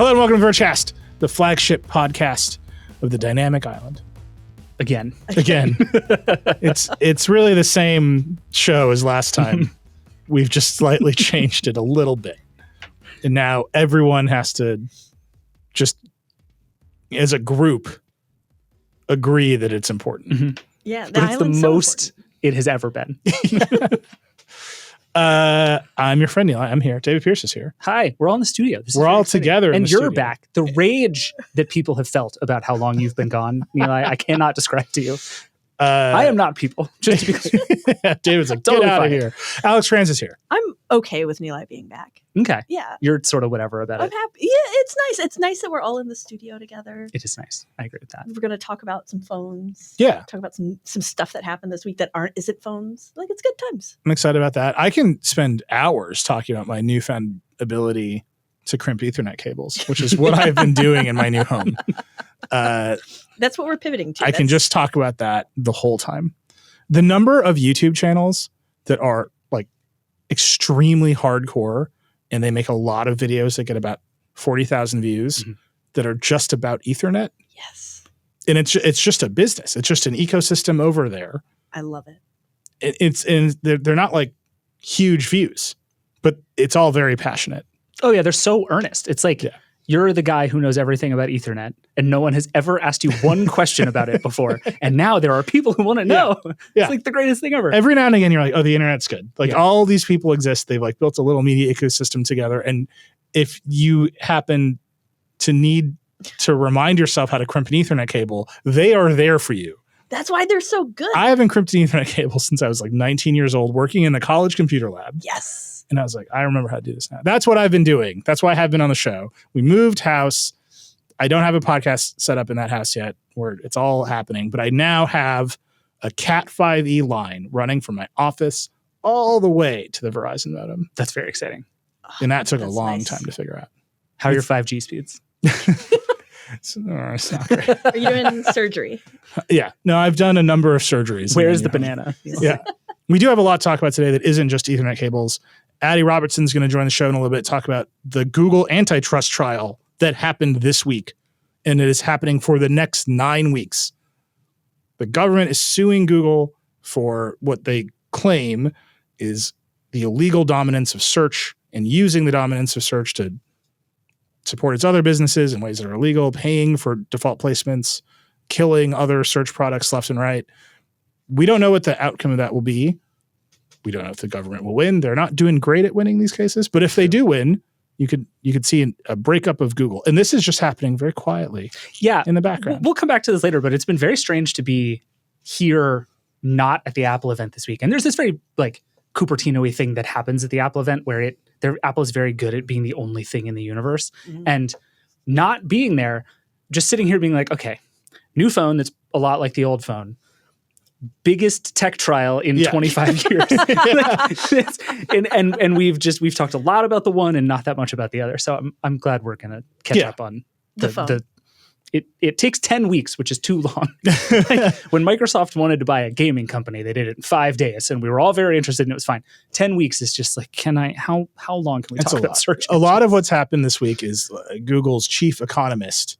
Hello and welcome to Vergecast, the flagship podcast of the Dynamic Island. Again. It's really the same show as last time. We've just slightly changed it a little bit. And now everyone has to just, as a group, agree that it's important. Mm-hmm. Yeah, but it's the most it has ever been. I'm your friend Nilay. I'm here. David Pierce is here. Hi, we're all in the studio. We're all together in and the you're studio. back. The rage that people have felt about how long you've been gone, Nilay, I cannot describe to you. I am not people, just to be clear. David's like, Totally get out fine. of here. Alex Cranz is here. I'm okay with Nilay being back. Okay. Yeah. You're sort of whatever about I'm it. happy. Yeah, it's nice. It's nice that we're all in the studio together. It is nice. I agree with that. We're going to talk about some phones. Yeah. Talk about some stuff that happened this week that isn't phones. Like, it's good times. I'm excited about that. I can spend hours talking about my newfound ability to crimp Ethernet cables, which is what I've been doing in my new home. That's what we're pivoting to. I can just talk about that the whole time. The number of YouTube channels that are like extremely hardcore and they make a lot of videos that get about 40,000 views that are just about Ethernet. Yes. And it's just a business. It's just an ecosystem over there. I love it. And they're not like huge views, but it's all very passionate. Oh, yeah. They're so earnest. It's like you're the guy who knows everything about Ethernet, and no one has ever asked you one question about it before. And now there are people who want to know. Yeah. It's like the greatest thing ever. Every now and again, you're like, oh, the internet's good. Like all these people exist. They've like built a little media ecosystem together. And if you happen to need to remind yourself how to crimp an Ethernet cable, they are there for you. That's why they're so good. I haven't crimped an Ethernet cable since I was like 19 years old, working in the college computer lab. Yes. And I was like, I remember how to do this now. That's what I've been doing. That's why I have been on the show. We moved house. I don't have a podcast set up in that house yet where it's all happening, but I now have a Cat 5e line running from my office all the way to the Verizon modem. That's very exciting. And that took a That's long nice. time to figure out. How are your 5G speeds? It's not great. Are you doing surgery? Yeah. No, I've done a number of surgeries. Where's the banana? Yeah. We do have a lot to talk about today that isn't just Ethernet cables. Adi Robertson's going to join the show in a little bit, talk about the Google antitrust trial that happened this week. And it is happening for the next 9 weeks. The government is suing Google for what they claim is the illegal dominance of search and using the dominance of search to support its other businesses in ways that are illegal, paying for default placements, killing other search products left and right. We don't know what the outcome of that will be. We don't know if the government will win. They're not doing great at winning these cases, but if they do win, you could see a breakup of Google. And this is just happening very quietly in the background. We'll come back to this later, but it's been very strange to be here not at the Apple event this week. And there's this very like Cupertino-y thing that happens at the Apple event where Apple is very good at being the only thing in the universe. Mm-hmm. And not being there, just sitting here being like, okay, new phone that's a lot like the old phone. Biggest tech trial in 25 years. and we've talked a lot about the one and not that much about the other. So I'm glad we're going to catch up on the phone. It takes 10 weeks, which is too long. Like, when Microsoft wanted to buy a gaming company, they did it in 5 days, and we were all very interested, and it was fine. 10 weeks is just like, how long can we talk about search? A lot of what's happened this week is Google's chief economist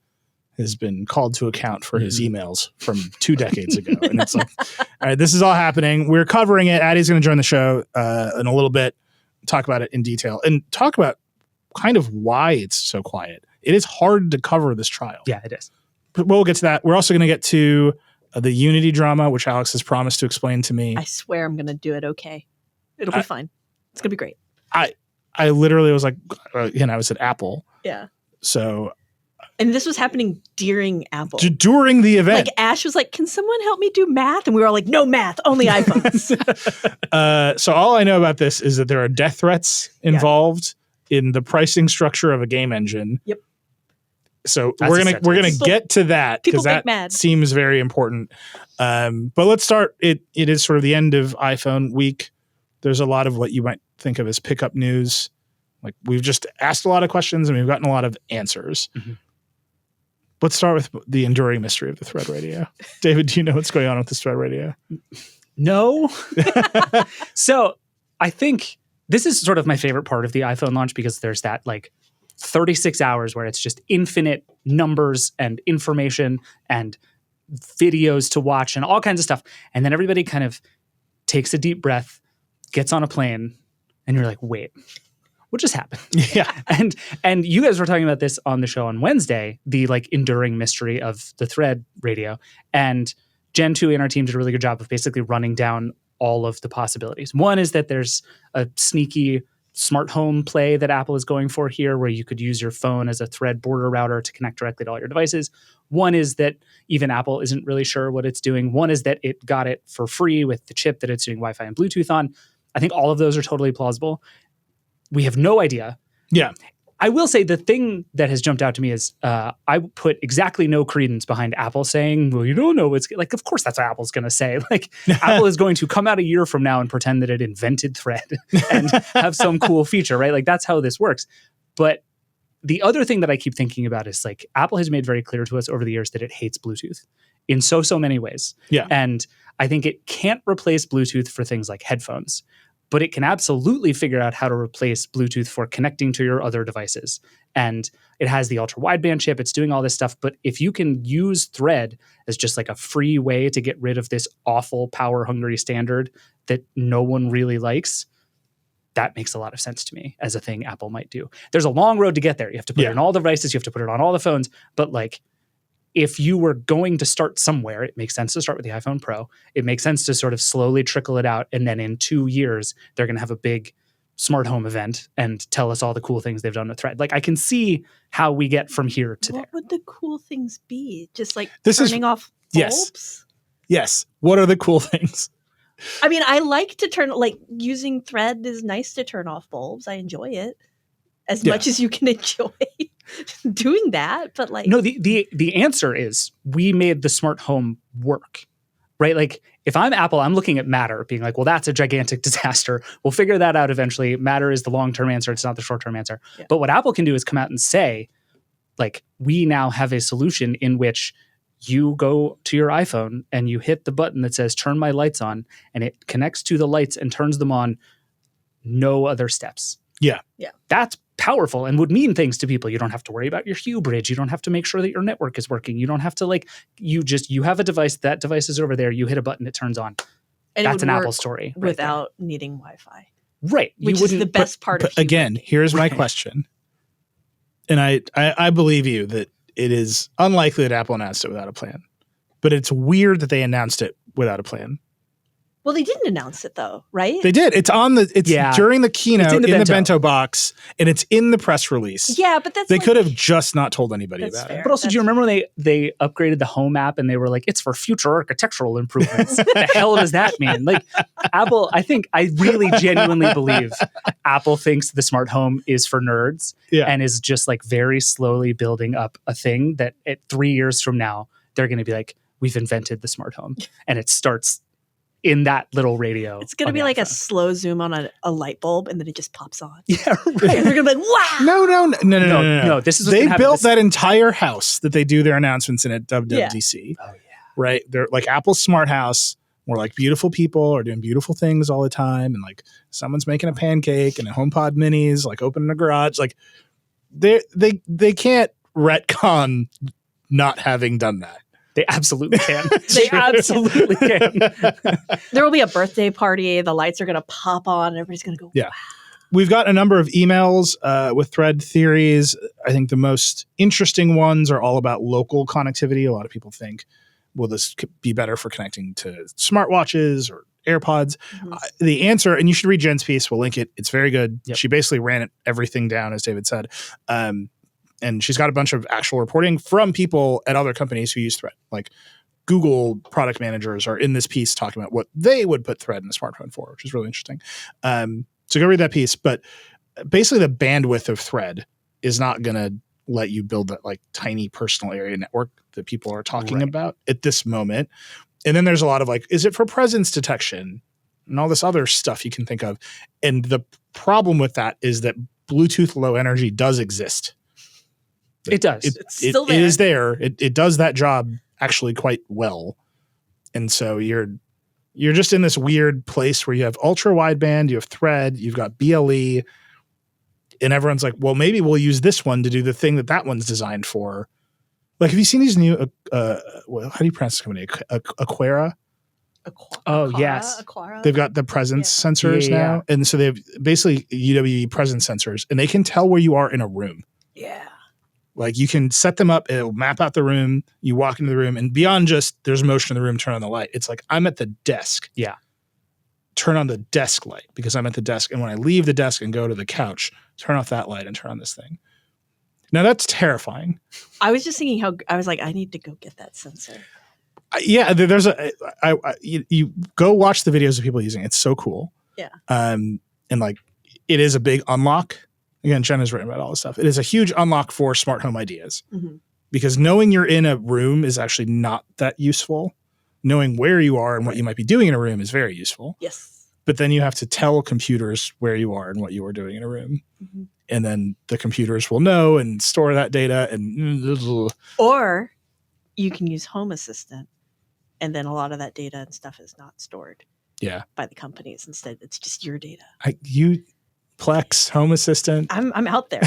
has been called to account for his emails from 2 decades ago. And it's like, all right, this is all happening. We're covering it. Adi's going to join the show in a little bit, talk about it in detail, and talk about kind of why it's so quiet. It is hard to cover this trial. Yeah, it is. But we'll get to that. We're also going to get to the Unity drama, which Alex has promised to explain to me. I swear I'm going to do it okay. It'll be fine. It's going to be great. I literally was like, I was at Apple. Yeah. So... And this was happening during Apple. During the event. Like Ash was like, can someone help me do math? And we were all like, no math, only iPhones. So all I know about this is that there are death threats involved in the pricing structure of a game engine. Yep. So we're gonna get to that because that seems very important. But let's start. It is sort of the end of iPhone week. There's a lot of what you might think of as pickup news. Like we've just asked a lot of questions and we've gotten a lot of answers. Mm-hmm. Let's start with the enduring mystery of the Thread Radio. David, do you know what's going on with this Thread Radio? No. So I think this is sort of my favorite part of the iPhone launch because there's that like 36 hours where it's just infinite numbers and information and videos to watch and all kinds of stuff. And then everybody kind of takes a deep breath, gets on a plane, and you're like, wait, what just happened? Yeah. And you guys were talking about this on the show on Wednesday, the like enduring mystery of the Thread radio. And Gen 2 and our team did a really good job of basically running down all of the possibilities. One is that there's a sneaky smart home play that Apple is going for here, where you could use your phone as a Thread border router to connect directly to all your devices. One is that even Apple isn't really sure what it's doing. One is that it got it for free with the chip that it's doing Wi-Fi and Bluetooth on. I think all of those are totally plausible. We have no idea. Yeah. I will say the thing that has jumped out to me is I put exactly no credence behind Apple saying, well, you don't know what's like, of course that's what Apple's going to say. Like Apple is going to come out a year from now and pretend that it invented Thread and have some cool feature, right? Like that's how this works. But the other thing that I keep thinking about is like Apple has made very clear to us over the years that it hates Bluetooth in so many ways. Yeah. And I think it can't replace Bluetooth for things like headphones. But it can absolutely figure out how to replace Bluetooth for connecting to your other devices. And it has the ultra wideband chip. It's doing all this stuff. But if you can use Thread as just like a free way to get rid of this awful power hungry standard that no one really likes, that makes a lot of sense to me as a thing Apple might do. There's a long road to get there. You have to put it in all devices. You have to put it on all the phones. But like, if you were going to start somewhere, it makes sense to start with the iPhone Pro. It makes sense to sort of slowly trickle it out. And then in 2 years, they're going to have a big smart home event and tell us all the cool things they've done with Thread. Like I can see how we get from here to there. What would the cool things be? Just like This turning off bulbs? Yes. What are the cool things? I mean, I like to turn, like using Thread is nice to turn off bulbs. I enjoy it as much as you can enjoy doing that. But like, no, the answer is we made the smart home work, right? Like if I'm Apple, I'm looking at Matter being like, well, that's a gigantic disaster. We'll figure that out eventually. Matter is the long-term answer. It's not the short-term answer. Yeah. But what Apple can do is come out and say, like, we now have a solution in which you go to your iPhone and you hit the button that says turn my lights on, and it connects to the lights and turns them on. No other steps. Yeah. Yeah. That's powerful and would mean things to people. You don't have to worry about your Hue bridge. You don't have to make sure that your network is working. You don't have to like, you have a device, that device is over there. You hit a button, it turns on. And that's an Apple story. Without needing Wi-Fi. Right. Which is the best part of again, here's my question. And I believe you that it is unlikely that Apple announced it without a plan. But it's weird that they announced it without a plan. Well, they didn't announce it though, right? They did. It's during the keynote in the bento box, and it's in the press release. Yeah, but they could have just not told anybody about fair. it. But also, do you remember when they upgraded the Home app and they were like, it's for future architectural improvements? The hell does that mean? Like Apple, I really genuinely believe Apple thinks the smart home is for nerds and is just like very slowly building up a thing that at 3 years from now, they're going to be like, we've invented the smart home. And it starts in that little radio. It's going to be like a slow zoom on a light bulb, and then it just pops on. Yeah, right. And they're going to be like, wow. No. This is they built that entire house that they do their announcements in at WWDC. Oh, yeah. Right? They're like Apple's smart house, where like beautiful people are doing beautiful things all the time, and like someone's making a pancake, and a HomePod Mini's like opening a garage. Like they can't retcon not having done that. They absolutely can. They absolutely can. There will be a birthday party. The lights are going to pop on. And everybody's going to go, yeah. wow. We've got a number of emails with Thread theories. I think the most interesting ones are all about local connectivity. A lot of people think, will this be better for connecting to smartwatches or AirPods? Mm-hmm. The answer, and you should read Jen's piece. We'll link it. It's very good. Yep. She basically ran everything down, as David said. And she's got a bunch of actual reporting from people at other companies who use Thread. Like Google product managers are in this piece talking about what they would put Thread in a smartphone for, which is really interesting. So go read that piece. But basically the bandwidth of Thread is not going to let you build that like tiny personal area network that people are talking about at this moment. And then there's a lot of like, is it for presence detection and all this other stuff you can think of? And the problem with that is that Bluetooth Low Energy does exist. It does. It's still there. It is there. It does that job actually quite well. And so you're just in this weird place where you have ultra wideband, you have Thread, you've got BLE. And everyone's like, well, maybe we'll use this one to do the thing that one's designed for. Like, have you seen these new, how do you pronounce this company? Aquara? Yes. Aquara. They've got the presence sensors now. And so they have basically UWE presence sensors, and they can tell where you are in a room. Yeah. Like, you can set them up, it'll map out the room, you walk into the room, and beyond just there's motion in the room, turn on the light. It's like, I'm at the desk. Yeah. Turn on the desk light because I'm at the desk. And when I leave the desk and go to the couch, turn off that light and turn on this thing. Now, that's terrifying. I was just thinking I was like, I need to go get that sensor. There's you go watch the videos of people using it. It's so cool. Yeah. And like, it is a big unlock. Again, Jen has written about all this stuff. It is a huge unlock for smart home ideas because knowing you're in a room is actually not that useful. Knowing where you are and what you might be doing in a room is very useful. Yes. But then you have to tell computers where you are and what you are doing in a room. And then the computers will know and store that data. Or you can use Home Assistant, and then a lot of that data and stuff is not stored by the companies. Instead, it's just your data. Plex, Home Assistant. I'm out there.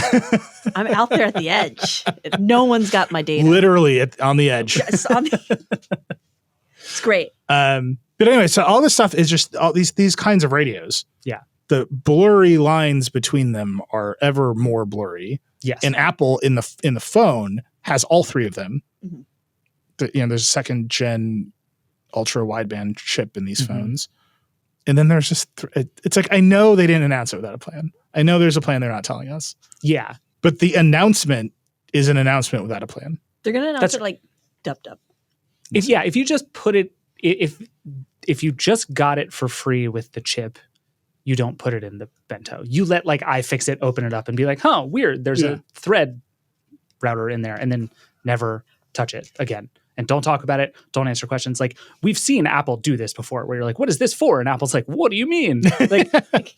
I'm out there at the edge. No one's got my data. Literally on the edge. Yes, it's great. But anyway, so all this stuff is just all these kinds of radios. Yeah. The blurry lines between them are ever more blurry. Yes. And Apple in the phone has all three of them. There's a second gen ultra wideband chip in these phones. And then there's just, it's like, I know they didn't announce it without a plan. I know there's a plan they're not telling us. Yeah. But the announcement is an announcement without a plan. They're going to announce it like dub. If you just put it, if you just got it for free with the chip, you don't put it in the bento. You let like iFixit open it up and be like, huh, weird. There's a thread router in there, and then never touch it again. And don't talk about it. Don't answer questions. Like, we've seen Apple do this before where you're like, what is this for? And Apple's like, what do you mean? Like,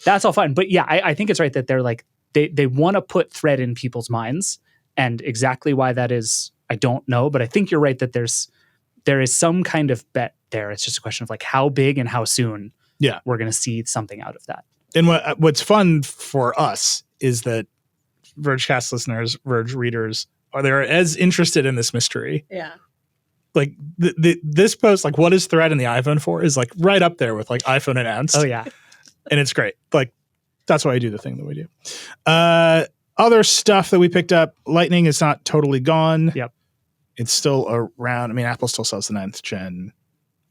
that's all fine. But yeah, I think it's right that they're like, they want to put thread in people's minds. And exactly why that is, I don't know. But I think you're right that there is some kind of bet there. It's just a question of like how big and how soon we're going to see something out of that. And what's fun for us is that Vergecast listeners, Verge readers, they're as interested in this mystery. Yeah. Like this post, like what is Thread in the iPhone for, is like right up there with like iPhone announced. Oh yeah. And it's great. Like that's why I do the thing that we do. Other stuff that we picked up, Lightning is not totally gone. Yep. It's still around. I mean, Apple still sells the 9th gen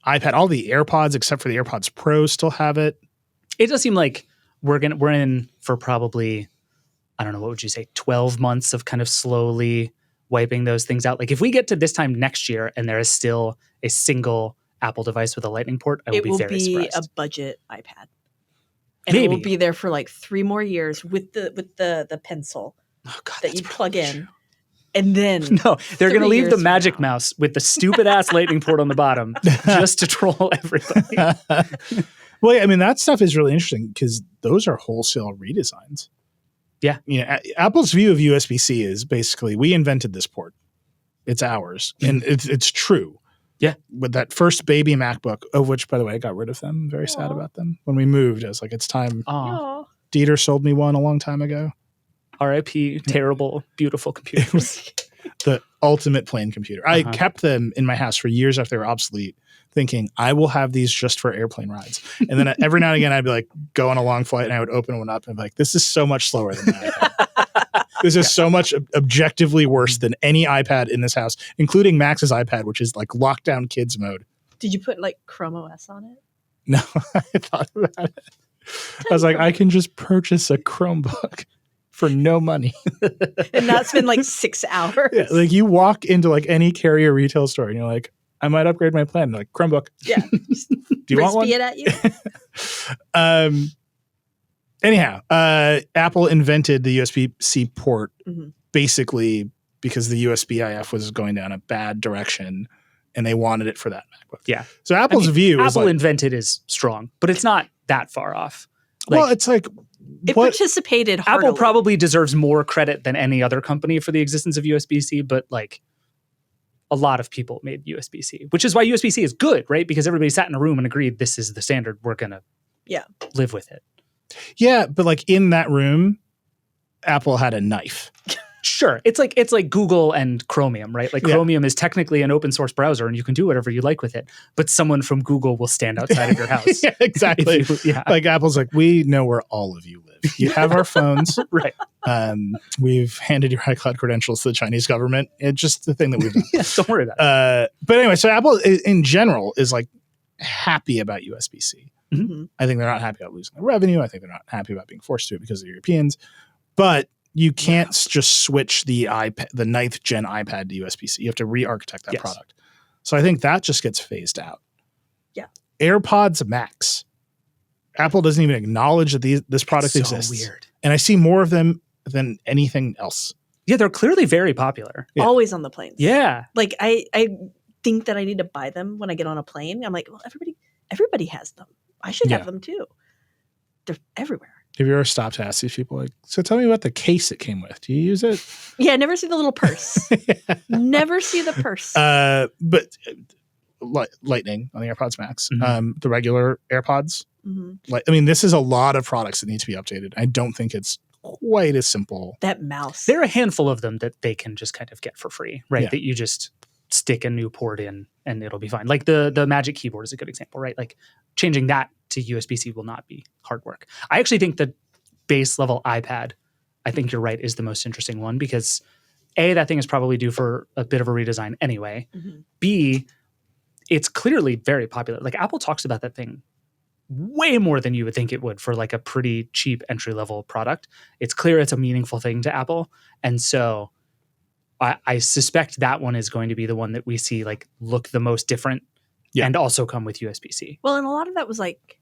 iPad. All the AirPods except for the AirPods Pro still have it. It does seem like we're in for probably, I don't know, what would you say, 12 months of kind of slowly wiping those things out. Like if we get to this time next year and there is still a single Apple device with a Lightning port, I will be very surprised. It will be a budget iPad. And Maybe. It will be there for like 3 more years with the pencil that you plug in. And then no, they're going to leave the Magic Mouse with the stupid ass Lightning port on the bottom just to troll everybody. Well, yeah, I mean, that stuff is really interesting because those are wholesale redesigns. Yeah. Apple's view of USB-C is basically, we invented this port. It's ours. And it's true. Yeah. With that first baby MacBook, of which, by the way, I got rid of them. I'm very sad about them. When we moved, I was like, it's time. Aww. Dieter sold me one a long time ago. R.I.P. Terrible, beautiful computer. It was the ultimate plain computer. I kept them in my house for years after they were obsolete, thinking I will have these just for airplane rides. And then every now and again, I'd be like, go on a long flight and I would open one up and be like, this is so much slower than that. This is so much objectively worse than any iPad in this house, including Max's iPad, which is like lockdown kids mode. Did you put like Chrome OS on it? No, I thought about it. I was like, I can just purchase a Chromebook for no money. And not spend like 6 hours. Yeah, like you walk into like any carrier retail store and you're like, I might upgrade my plan. Like Chromebook. Yeah. Do you want one? It at you? Anyhow, Apple invented the USB-C port basically because the USB-IF was going down a bad direction and they wanted it for that MacBook. Yeah. So Apple's view is Apple like, invented is strong, but it's not that far off. Well, it's like it participated heartily. Apple probably deserves more credit than any other company for the existence of USB-C, but like a lot of people made USB-C, which is why USB-C is good, right? Because everybody sat in a room and agreed this is the standard. We're going to live with it. Yeah, but like in that room, Apple had a knife. Sure. It's like Google and Chromium, right? Like Chromium is technically an open source browser and you can do whatever you like with it, but someone from Google will stand outside of your house. Yeah, exactly. Like Apple's like, we know where all of you live. You have our phones. Right. We've handed your iCloud credentials to the Chinese government. It's just the thing that we've done. Don't worry about it. But anyway, so Apple in general is like happy about USB-C. Mm-hmm. I think they're not happy about losing the revenue. I think they're not happy about being forced to it because of the Europeans. But you can't just switch the 9th gen iPad to USB-C. You have to re-architect that product. So I think that just gets phased out. Yeah. AirPods Max. Apple doesn't even acknowledge that this product exists. Weird. And I see more of them than anything else. Yeah, they're clearly very popular. Yeah. Always on the planes. Yeah. Like I think that I need to buy them when I get on a plane. I'm like, well, everybody has them. I should have them too. They're everywhere. Have you ever stopped to ask these people, like, so tell me about the case it came with? Do you use it? Yeah, never see the little purse. Never see the purse. But Lightning on the AirPods Max, the regular AirPods. Mm-hmm. This is a lot of products that need to be updated. I don't think it's quite as simple. That mouse. There are a handful of them that they can just kind of get for free, right? Yeah. That you just stick a new port in and it'll be fine. Like the Magic Keyboard is a good example, right? Like changing that to USB-C will not be hard work. I actually think the base level iPad, I think you're right, is the most interesting one because A, that thing is probably due for a bit of a redesign anyway. Mm-hmm. B, it's clearly very popular. Like Apple talks about that thing way more than you would think it would for like a pretty cheap entry level product. It's clear it's a meaningful thing to Apple. And so I suspect that one is going to be the one that we see like look the most different and also come with USB-C. Well, and a lot of that was like,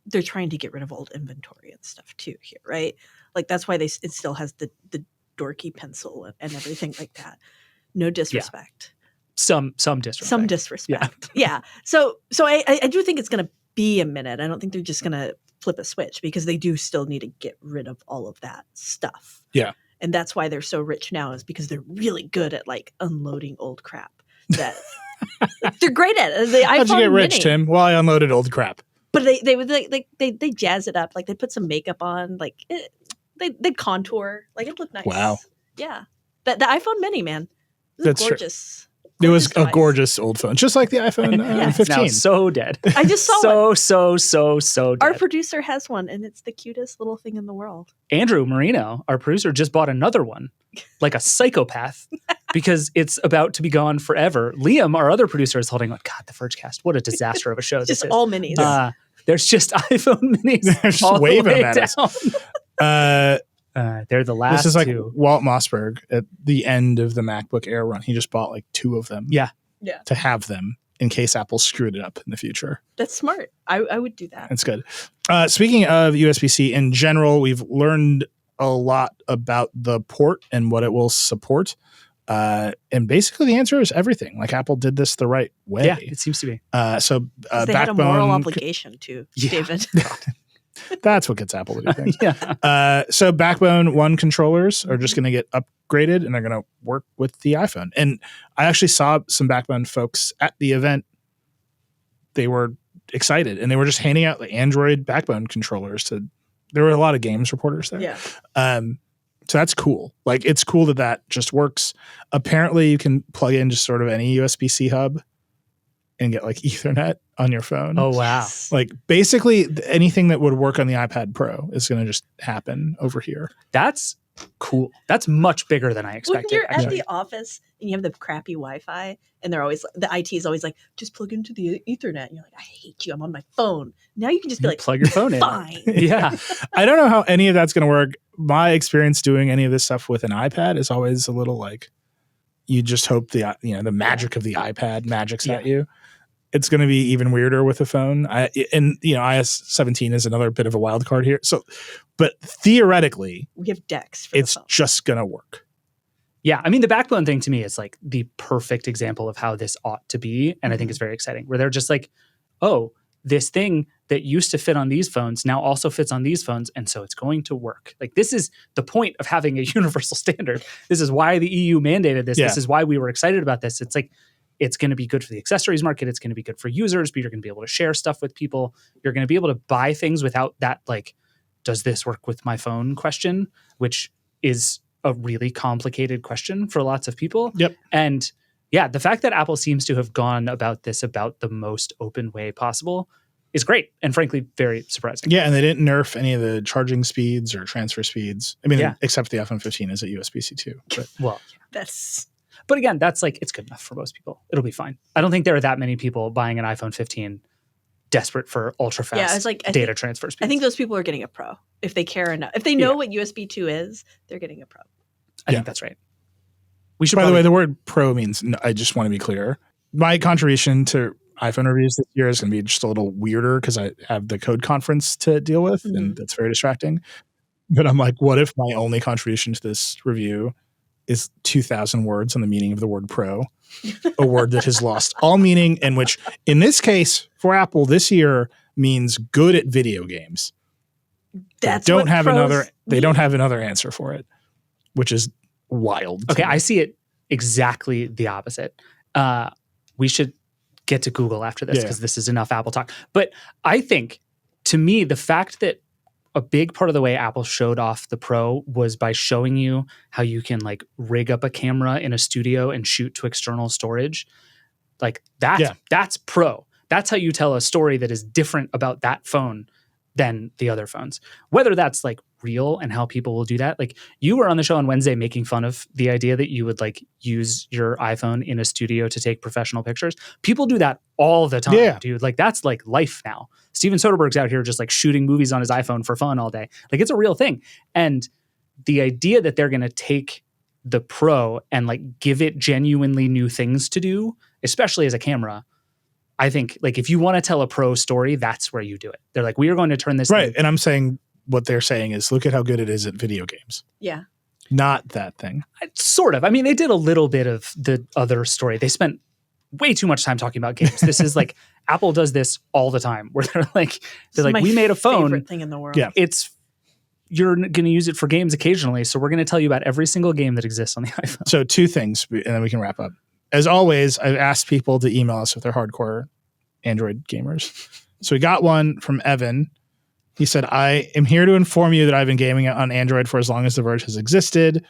they're trying to get rid of old inventory and stuff too here, right? Like that's why it still has the dorky pencil and everything like that. No disrespect. Yeah. Some disrespect. Some disrespect. Yeah. So I do think it's going to be a minute. I don't think they're just going to flip a switch because they do still need to get rid of all of that stuff. Yeah. And that's why they're so rich now is because they're really good at like unloading old crap. That they're great at it. How'd you get rich, Mini. Tim? Well, I unloaded old crap. But they would they jazz it up, like they put some makeup on, like they contour, like it looked nice. Wow. Yeah, the iPhone Mini, man, that's gorgeous. It was a gorgeous old phone, just like the iPhone 15. Now so dead. I just saw so dead. Our producer has one, and it's the cutest little thing in the world. Andrew Marino, our producer, just bought another one, like a psychopath, because it's about to be gone forever. Liam, our other producer, is holding like, God, the Vergecast, what a disaster of a show this is. Just all minis. There's just iPhone minis. They're just waving them at us. They're the last. This is like two. Walt Mossberg at the end of the MacBook Air run. He just bought like 2 of them. Yeah. To have them in case Apple screwed it up in the future. That's smart. I would do that. That's good. Speaking of USB-C in general, we've learned a lot about the port and what it will support. And basically the answer is everything. Like Apple did this the right way. Yeah, it seems to be. They had a moral obligation to, David. That's what gets Apple to do things. So Backbone 1 controllers are just going to get upgraded and they're going to work with the iPhone. And I actually saw some Backbone folks at the event. They were excited and they were just handing out the Android Backbone controllers there were a lot of games reporters there. Yeah. So that's cool. Like it's cool that just works. Apparently you can plug in just sort of any USB-C hub and get like Ethernet on your phone. Oh, wow. Like basically anything that would work on the iPad Pro is going to just happen over here. That's cool. That's much bigger than I expected. When you're at the office and you have the crappy Wi-Fi and they're always, the IT is always like, just plug into the Ethernet. And you're like, I hate you. I'm on my phone. Now you can just be like, plug your phone in. Fine. Yeah. I don't know how any of that's going to work. My experience doing any of this stuff with an iPad is always a little like, you just hope the magic of the iPad magics at you. It's going to be even weirder with a phone. iOS 17 is another bit of a wild card here. So, but theoretically, we have decks for it's just going to work. Yeah. I mean, the Backbone thing to me is like the perfect example of how this ought to be. And I think it's very exciting where they're just like, oh, this thing that used to fit on these phones now also fits on these phones. And so it's going to work. Like this is the point of having a universal standard. This is why the EU mandated this. Yeah. This is why we were excited about this. It's like, it's going to be good for the accessories market. It's going to be good for users, but you're going to be able to share stuff with people. You're going to be able to buy things without that, like, does this work with my phone question, which is a really complicated question for lots of people. Yep. And yeah, the fact that Apple seems to have gone about this about the most open way possible is great and frankly very surprising. Yeah, and they didn't nerf any of the charging speeds or transfer speeds. I mean, Yeah. except the iPhone 15 is a USB-C too. But Well, But again, that's like, it's good enough for most people. It'll be fine. I don't think there are that many people buying an iPhone 15 desperate for ultra fast data transfer speeds. I think those people are getting a Pro if they care enough. If they know what USB 2 is, they're getting a Pro. I think that's right. We should. By the way, the word Pro means, I just want to be clear. My contribution to iPhone reviews this year is going to be just a little weirder because I have the code conference to deal with, and that's very distracting. But I'm like, what if my only contribution to this review is 2,000 words on the meaning of the word Pro, a word that has lost all meaning, and which, in this case, for Apple this year, means good at video games. That's they don't what have pros another. They mean. don't have another answer for it, which is wild. Okay, I see it exactly the opposite. We should get to Google after this because this is enough Apple talk. But I think, to me, the fact that a big part of the way Apple showed off the Pro was by showing you how you can like rig up a camera in a studio and shoot to external storage. Like that's Pro. That's how you tell a story that is different about that phone than the other phones. Whether that's like real and how people will do that. Like you were on the show on Wednesday making fun of the idea that you would like use your iPhone in a studio to take professional pictures. People do that all the time, dude. Like that's like life now. Steven Soderbergh's out here just like shooting movies on his iPhone for fun all day. Like it's a real thing. And the idea that they're going to take the Pro and like give it genuinely new things to do, especially as a camera, I think like if you want to tell a Pro story, that's where you do it. They're like, we are going to turn this right. thing. And I'm saying what they're saying is, look at how good it is at video games. Yeah. Not that thing. Sort of. I mean, they did a little bit of the other story. They spent way too much time talking about games. This is like Apple does this all the time where they're like, we made a phone. Favorite thing in the world. Yeah. You're going to use it for games occasionally. So we're going to tell you about every single game that exists on the iPhone. So 2 things, and then we can wrap up. As always, I've asked people to email us if they're hardcore Android gamers. So we got one from Evan. He said, I am here to inform you that I've been gaming on Android for as long as the Verge has existed.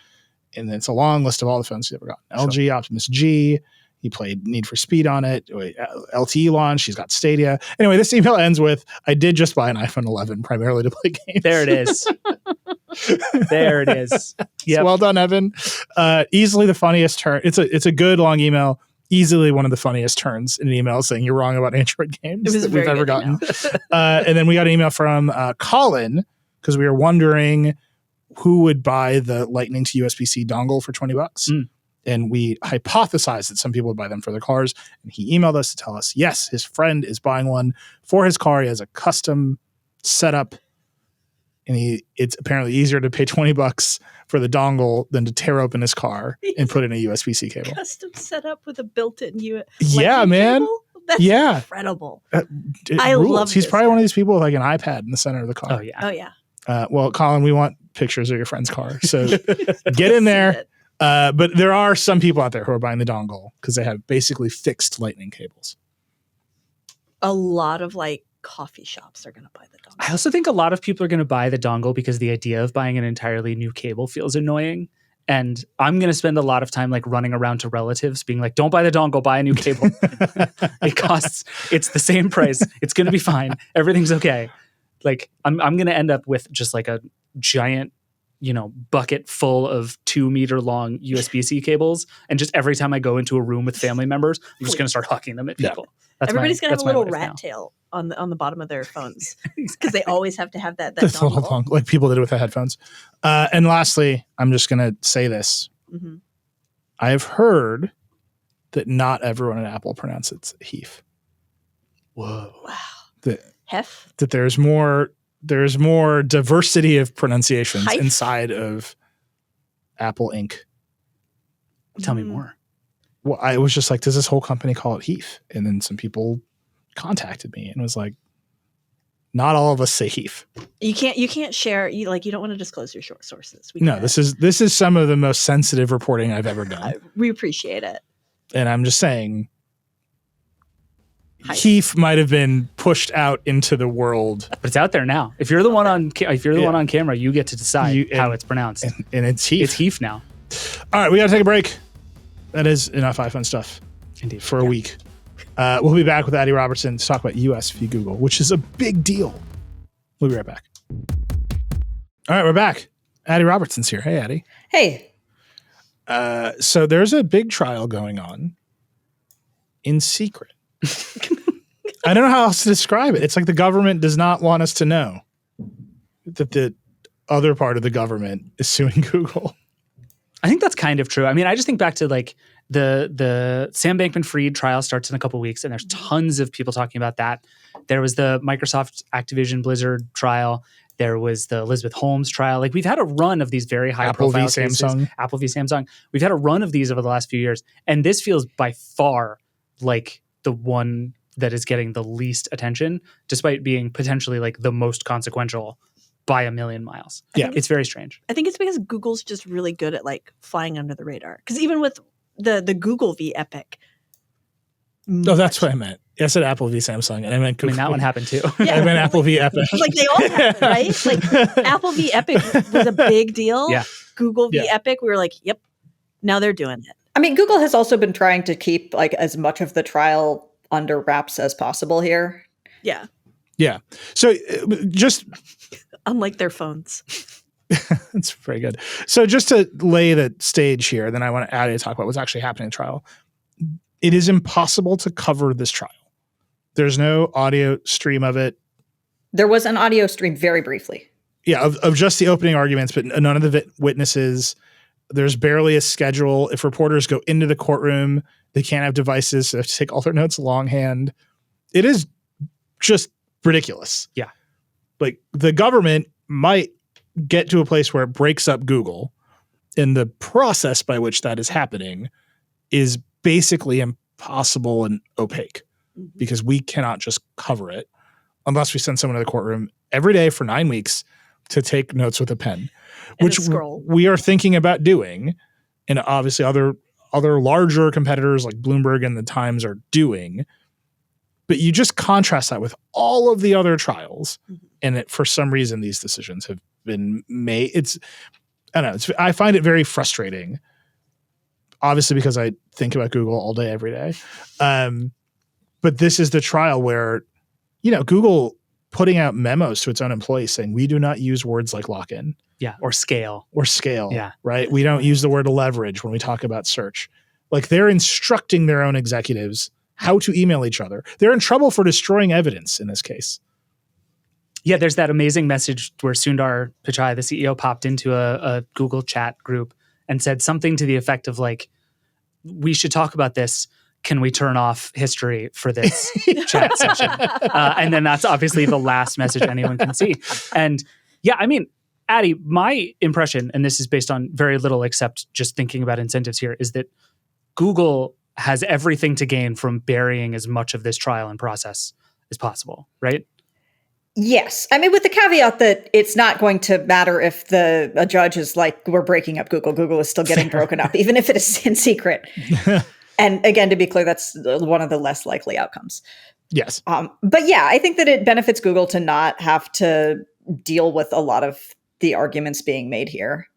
And it's a long list of all the phones he's ever gotten. LG, Optimus G. He played Need for Speed on it. LTE launch. He's got Stadia. Anyway, this email ends with, I did just buy an iPhone 11 primarily to play games. There it is. There it is. Yep. Well done, Evan. Easily the funniest turn. It's a good long email. Easily one of the funniest turns in an email saying you're wrong about Android games that we've ever gotten. And then we got an email from Colin because we were wondering who would buy the Lightning to USB-C dongle for $20. And we hypothesized that some people would buy them for their cars. And he emailed us to tell us, yes, his friend is buying one for his car. He has a custom setup. And it's apparently easier to pay $20 for the dongle than to tear open his car and put in a USB-C cable. Custom setup with a built-in Yeah, man. Cable? That's incredible. I love He's this probably guy. one of these people with like an iPad in the center of the car. Oh, yeah. Oh, yeah. Well, Colin, we want pictures of your friend's car. So get in there. But there are some people out there who are buying the dongle because they have basically fixed Lightning cables. A lot of like coffee shops are going to buy the dongle. I also think a lot of people are going to buy the dongle because the idea of buying an entirely new cable feels annoying. And I'm going to spend a lot of time like running around to relatives being like, don't buy the dongle, buy a new cable. It's the same price. It's going to be fine. Everything's okay. Like I'm going to end up with just like a giant, bucket full of 2-meter long USB-C cables. And just every time I go into a room with family members, I'm just going to start hucking them at people. Everybody's going to have a little rat tail on the bottom of their phones because they always have to have that That's dongle. long, like people did with the headphones. And lastly, I'm just going to say this. Mm-hmm. I've heard that not everyone at Apple pronounces it Heath. Whoa. Wow. That there's more diversity of pronunciations inside of Apple Inc. Tell me more. Well, I was just like, does this whole company call it Heath? And then some people contacted me and was like, not all of us say Heath. You can't share. You don't want to disclose your short sources. This is some of the most sensitive reporting I've ever done. We appreciate it. And I'm just saying, Heath might have been pushed out into the world. But it's out there now. If you're the one on one on camera, you get to decide how it's pronounced. And it's Heath. It's Heath now. All right, we got to take a break. That is enough iPhone stuff. Indeed. For a week. We'll be back with Adi Robertson to talk about US v. Google, which is a big deal. We'll be right back. All right, we're back. Adi Robertson's here. Hey, Adi. Hey. So there's a big trial going on in secret. I don't know how else to describe it. It's like the government does not want us to know that the other part of the government is suing Google. I think that's kind of true. I mean, I just think back to like the Sam Bankman-Fried trial starts in a couple of weeks, and there's tons of people talking about that. There was the Microsoft Activision Blizzard trial. There was the Elizabeth Holmes trial. Like, we've had a run of these very high-profile cases. Apple v. Samsung. We've had a run of these over the last few years, and this feels by far like the one that is getting the least attention, despite being potentially like the most consequential by a million miles. Yeah. It's very strange. I think it's because Google's just really good at like flying under the radar. Because even with the Google v. Epic. Oh, that's what I meant. I said Apple v. Samsung, and I meant Google. I mean, that one happened too. Yeah. I meant Apple v. Epic. Like they all happen, right? Like Apple v. Epic was a big deal. Yeah. Google v. Epic, we were like, yep, now they're doing it. I mean, Google has also been trying to keep like as much of the trial under wraps as possible here. Yeah. Yeah. So just unlike their phones. That's very good. So just to lay the stage here, then I want Adi to talk about what's actually happening in the trial. It is impossible to cover this trial. There's no audio stream of it. There was an audio stream very briefly. Yeah, of just the opening arguments, but none of the witnesses. There's barely a schedule. If reporters go into the courtroom, they can't have devices, so they have to take all their notes longhand. It is just ridiculous. Yeah. Like, the government might get to a place where it breaks up Google, and the process by which that is happening is basically impossible and opaque, because we cannot just cover it unless we send someone to the courtroom every day for 9 weeks to take notes with a pen, which we are thinking about doing. And obviously other larger competitors like Bloomberg and the Times are doing. But you just contrast that with all of the other trials, and for some reason these decisions have been made. I don't know. I find it very frustrating, obviously, because I think about Google all day, every day. But this is the trial where, Google putting out memos to its own employees saying, we do not use words like lock-in. Yeah. Or scale. Yeah. Right. We don't use the word leverage when we talk about search. Like, they're instructing their own executives how to email each other. They're in trouble for destroying evidence in this case. Yeah, there's that amazing message where Sundar Pichai, the CEO, popped into a Google chat group and said something to the effect of like, we should talk about this. Can we turn off history for this chat session? And then that's obviously the last message anyone can see. And yeah, I mean, Adi, my impression, and this is based on very little except just thinking about incentives here, is that Google has everything to gain from burying as much of this trial and process as possible, right? Yes. I mean, with the caveat that it's not going to matter if a judge is like, we're breaking up Google. Google is still getting broken up, even if it is in secret. And again, to be clear, that's one of the less likely outcomes. Yes. But yeah, I think that it benefits Google to not have to deal with a lot of the arguments being made here,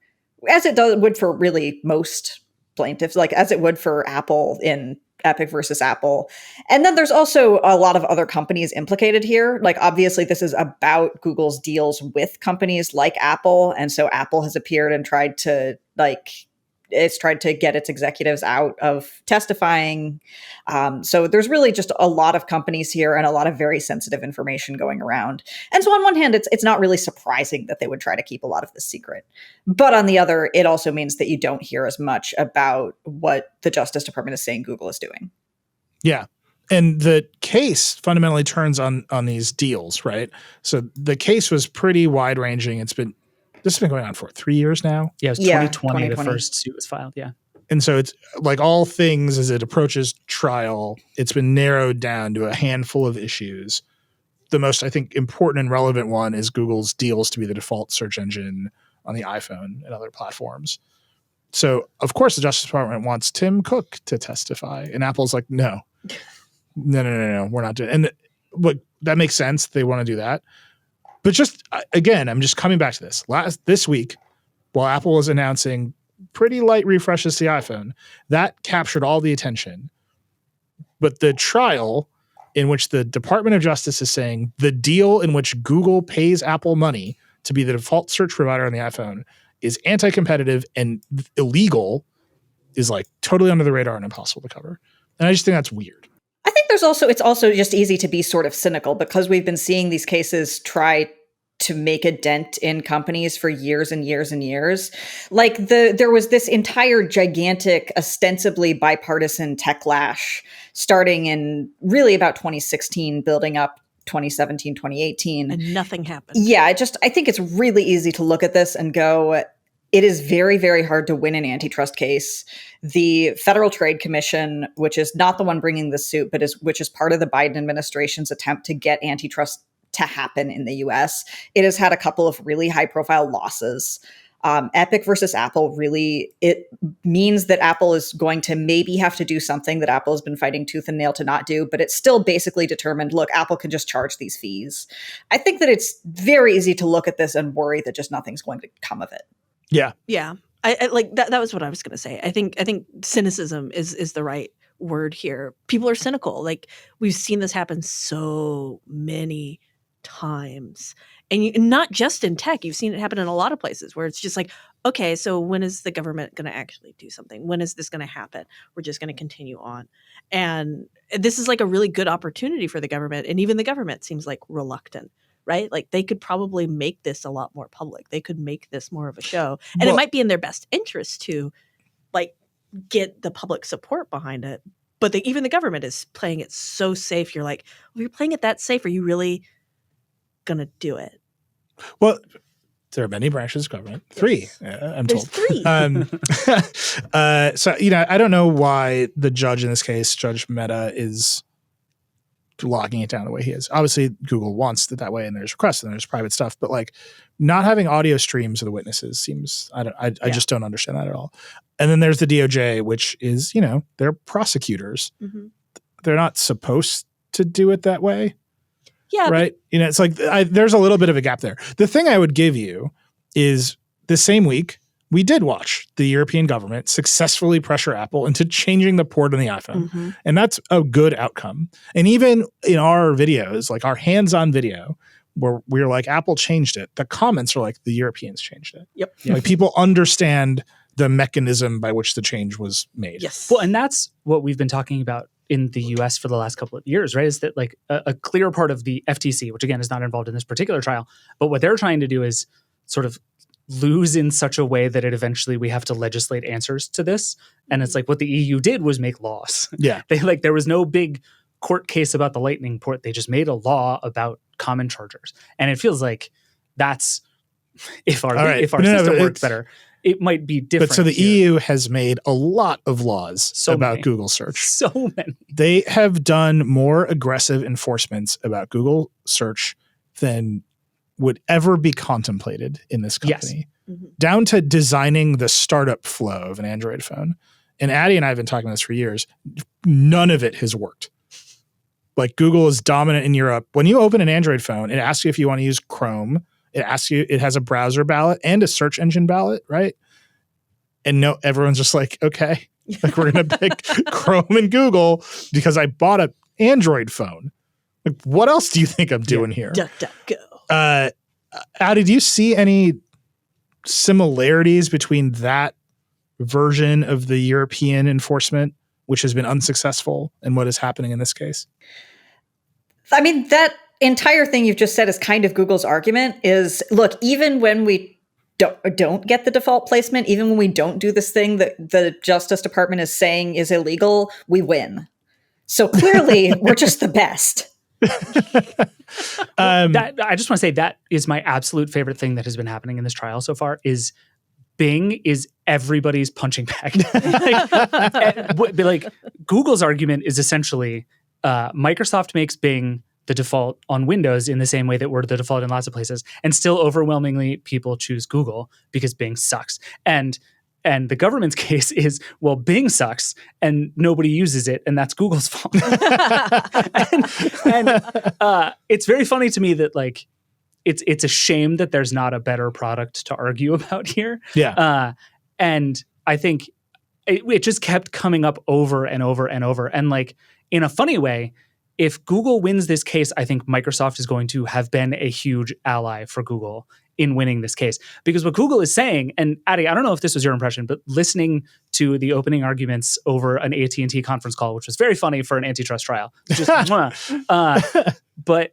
as it would for really most plaintiffs, like as it would for Apple in Epic versus Apple. And then there's also a lot of other companies implicated here. Like, obviously, this is about Google's deals with companies like Apple. And so Apple has appeared and tried to get its executives out of testifying. So there's really just a lot of companies here and a lot of very sensitive information going around. And so on one hand, it's not really surprising that they would try to keep a lot of this secret. But on the other, it also means that you don't hear as much about what the Justice Department is saying Google is doing. Yeah. And the case fundamentally turns on these deals, right? So the case was pretty wide ranging. This has been going on for 3 years now. Yeah, it was 2020. The first suit was filed. Yeah. And so it's like all things as it approaches trial, it's been narrowed down to a handful of issues. The most, I think, important and relevant one is Google's deals to be the default search engine on the iPhone and other platforms. So, of course, the Justice Department wants Tim Cook to testify. And Apple's like, no, no, we're not doing it. And look, that makes sense. They want to do that. But just, again, I'm just coming back to this. This week, while Apple was announcing pretty light refreshes to the iPhone, that captured all the attention. But the trial in which the Department of Justice is saying the deal in which Google pays Apple money to be the default search provider on the iPhone is anti-competitive and illegal is like totally under the radar and impossible to cover. And I just think that's weird. I think it's also just easy to be sort of cynical because we've been seeing these cases try to make a dent in companies for years and years and years. Like there was this entire gigantic, ostensibly bipartisan techlash starting in really about 2016, building up 2017, 2018. And nothing happened. Yeah, I think it's really easy to look at this and go, it is very, very hard to win an antitrust case. The Federal Trade Commission, which is not the one bringing this suit, but which is part of the Biden administration's attempt to get antitrust to happen in the US, it has had a couple of really high-profile losses. Epic versus Apple it means that Apple is going to maybe have to do something that Apple has been fighting tooth and nail to not do, but it's still basically determined, look, Apple can just charge these fees. I think that it's very easy to look at this and worry that just nothing's going to come of it. Yeah. Yeah. I like that. That was what I was going to say. I think cynicism is the right word here. People are cynical. Like we've seen this happen so many times, and not just in tech. You've seen it happen in a lot of places where it's just like, okay, so when is the government going to actually do something? When is this going to happen? We're just going to continue on, and this is like a really good opportunity for the government, and even the government seems like reluctant. Right? Like they could probably make this a lot more public. They could make this more of a show. And it might be in their best interest to like get the public support behind it. But even the government is playing it so safe. You're like, well, you're playing it that safe. Are you really going to do it? Well, there are many branches of government. Three, I'm There's told. 3. So, I don't know why the judge in this case, Judge Mehta, is logging it down the way he is. Obviously, Google wants it that way, and there's requests and there's private stuff. But like, not having audio streams of the witnesses seems I just don't understand that at all. And then there's the DOJ, which is they're prosecutors. Mm-hmm. They're not supposed to do it that way. Yeah, right. It's like there's a little bit of a gap there. The thing I would give you is the same week we did watch the European government successfully pressure Apple into changing the port on the iPhone. Mm-hmm. And that's a good outcome. And even in our videos, like our hands-on video, where we're like, Apple changed it, the comments are like, the Europeans changed it. Yep. Like people understand the mechanism by which the change was made. Yes. Well, and that's what we've been talking about in the US for the last couple of years, right? Is that like a clear part of the FTC, which again is not involved in this particular trial, but what they're trying to do is sort of lose in such a way that it eventually we have to legislate answers to this. And it's like what the EU did was make laws. Yeah. There was no big court case about the Lightning port. They just made a law about common chargers. And it feels like that's if our system worked better, it might be different. But so the EU has made a lot of laws about Google search. So many. They have done more aggressive enforcements about Google search than would ever be contemplated in this company, down to designing the startup flow of an Android phone. And Adi and I have been talking about this for years. None of it has worked. Like Google is dominant in Europe. When you open an Android phone, it asks you if you want to use Chrome. It asks you, it has a browser ballot and a search engine ballot, right? And no, everyone's just like, okay, like we're going to pick Chrome and Google because I bought an Android phone. Like, what else do you think I'm doing here? DuckDuckGo. Adi, do you see any similarities between that version of the European enforcement, which has been unsuccessful, and what is happening in this case? I mean, that entire thing you've just said is kind of Google's argument is, look, even when we don't get the default placement, even when we don't do this thing that the Justice Department is saying is illegal, we win. So clearly, we're just the best. I just want to say that is my absolute favorite thing that has been happening in this trial so far is Bing is everybody's punching bag. like Google's argument is essentially Microsoft makes Bing the default on Windows in the same way that we're the default in lots of places, and still overwhelmingly people choose Google because Bing sucks. And And the government's case is, well, Bing sucks and nobody uses it, and that's Google's fault. and it's very funny to me that like it's a shame that there's not a better product to argue about here. Yeah. And I think it just kept coming up over and over and over. And like in a funny way, if Google wins this case, I think Microsoft is going to have been a huge ally for Google in winning this case. Because what Google is saying, and Adi, I don't know if this was your impression, but listening to the opening arguments over an AT&T conference call, which was very funny for an antitrust trial, just but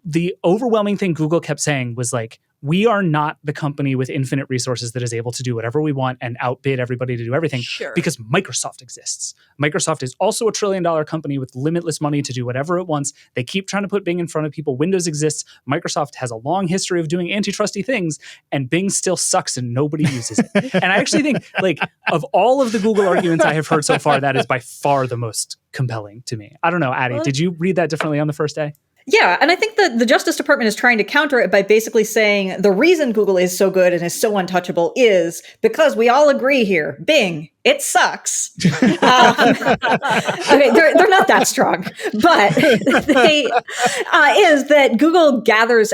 the overwhelming thing Google kept saying was like, we are not the company with infinite resources that is able to do whatever we want and outbid everybody to do everything, because Microsoft exists. Microsoft is also a $1 trillion company with limitless money to do whatever it wants. They keep trying to put Bing in front of people. Windows exists. Microsoft has a long history of doing antitrusty things, and Bing still sucks and nobody uses it. And I actually think, like, of all of the Google arguments I have heard so far, that is by far the most compelling to me. I don't know, Adi, did you read that differently on the first day? Yeah, and I think that the Justice Department is trying to counter it by basically saying the reason Google is so good and is so untouchable is because we all agree here, Bing, it sucks. Okay, they're not that strong, but they is that Google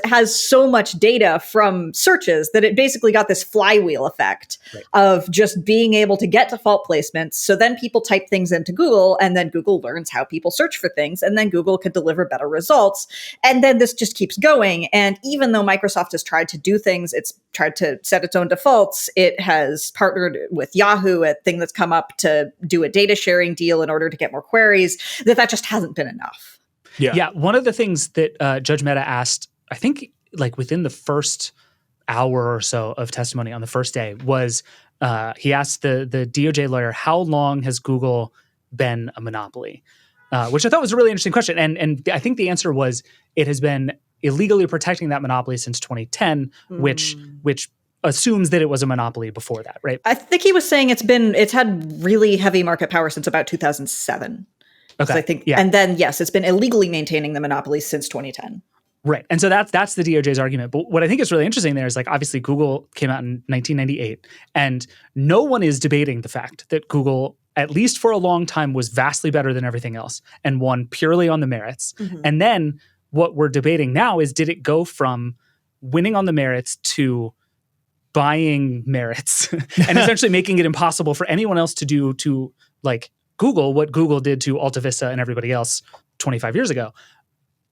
has so much data from searches that it basically got this flywheel effect of just being able to get default placements. So then people type things into Google, and then Google learns how people search for things, and then Google can deliver better results. And then this just keeps going. And even though Microsoft has tried to do things, it's tried to set its own defaults. It has partnered with Yahoo, a thing that's come up to do a data sharing deal in order to get more queries, that just hasn't been enough. Yeah. One of the things that Judge Mehta asked, I think like within the first hour or so of testimony on the first day, was he asked the DOJ lawyer, how long has Google been a monopoly? Which I thought was a really interesting question. And I think the answer was it has been illegally protecting that monopoly since 2010, which assumes that it was a monopoly before that, right? I think he was saying it's had really heavy market power since about 2007. Okay. So I think, and then yes, it's been illegally maintaining the monopoly since 2010. Right. And so that's the DOJ's argument. But what I think is really interesting there is, like, obviously Google came out in 1998, and no one is debating the fact that Google, at least for a long time, was vastly better than everything else and won purely on the merits. Mm-hmm. And then what we're debating now is, did it go from winning on the merits to buying merits and essentially making it impossible for anyone else to do to, like, Google what Google did to Alta Vista and everybody else 25 years ago?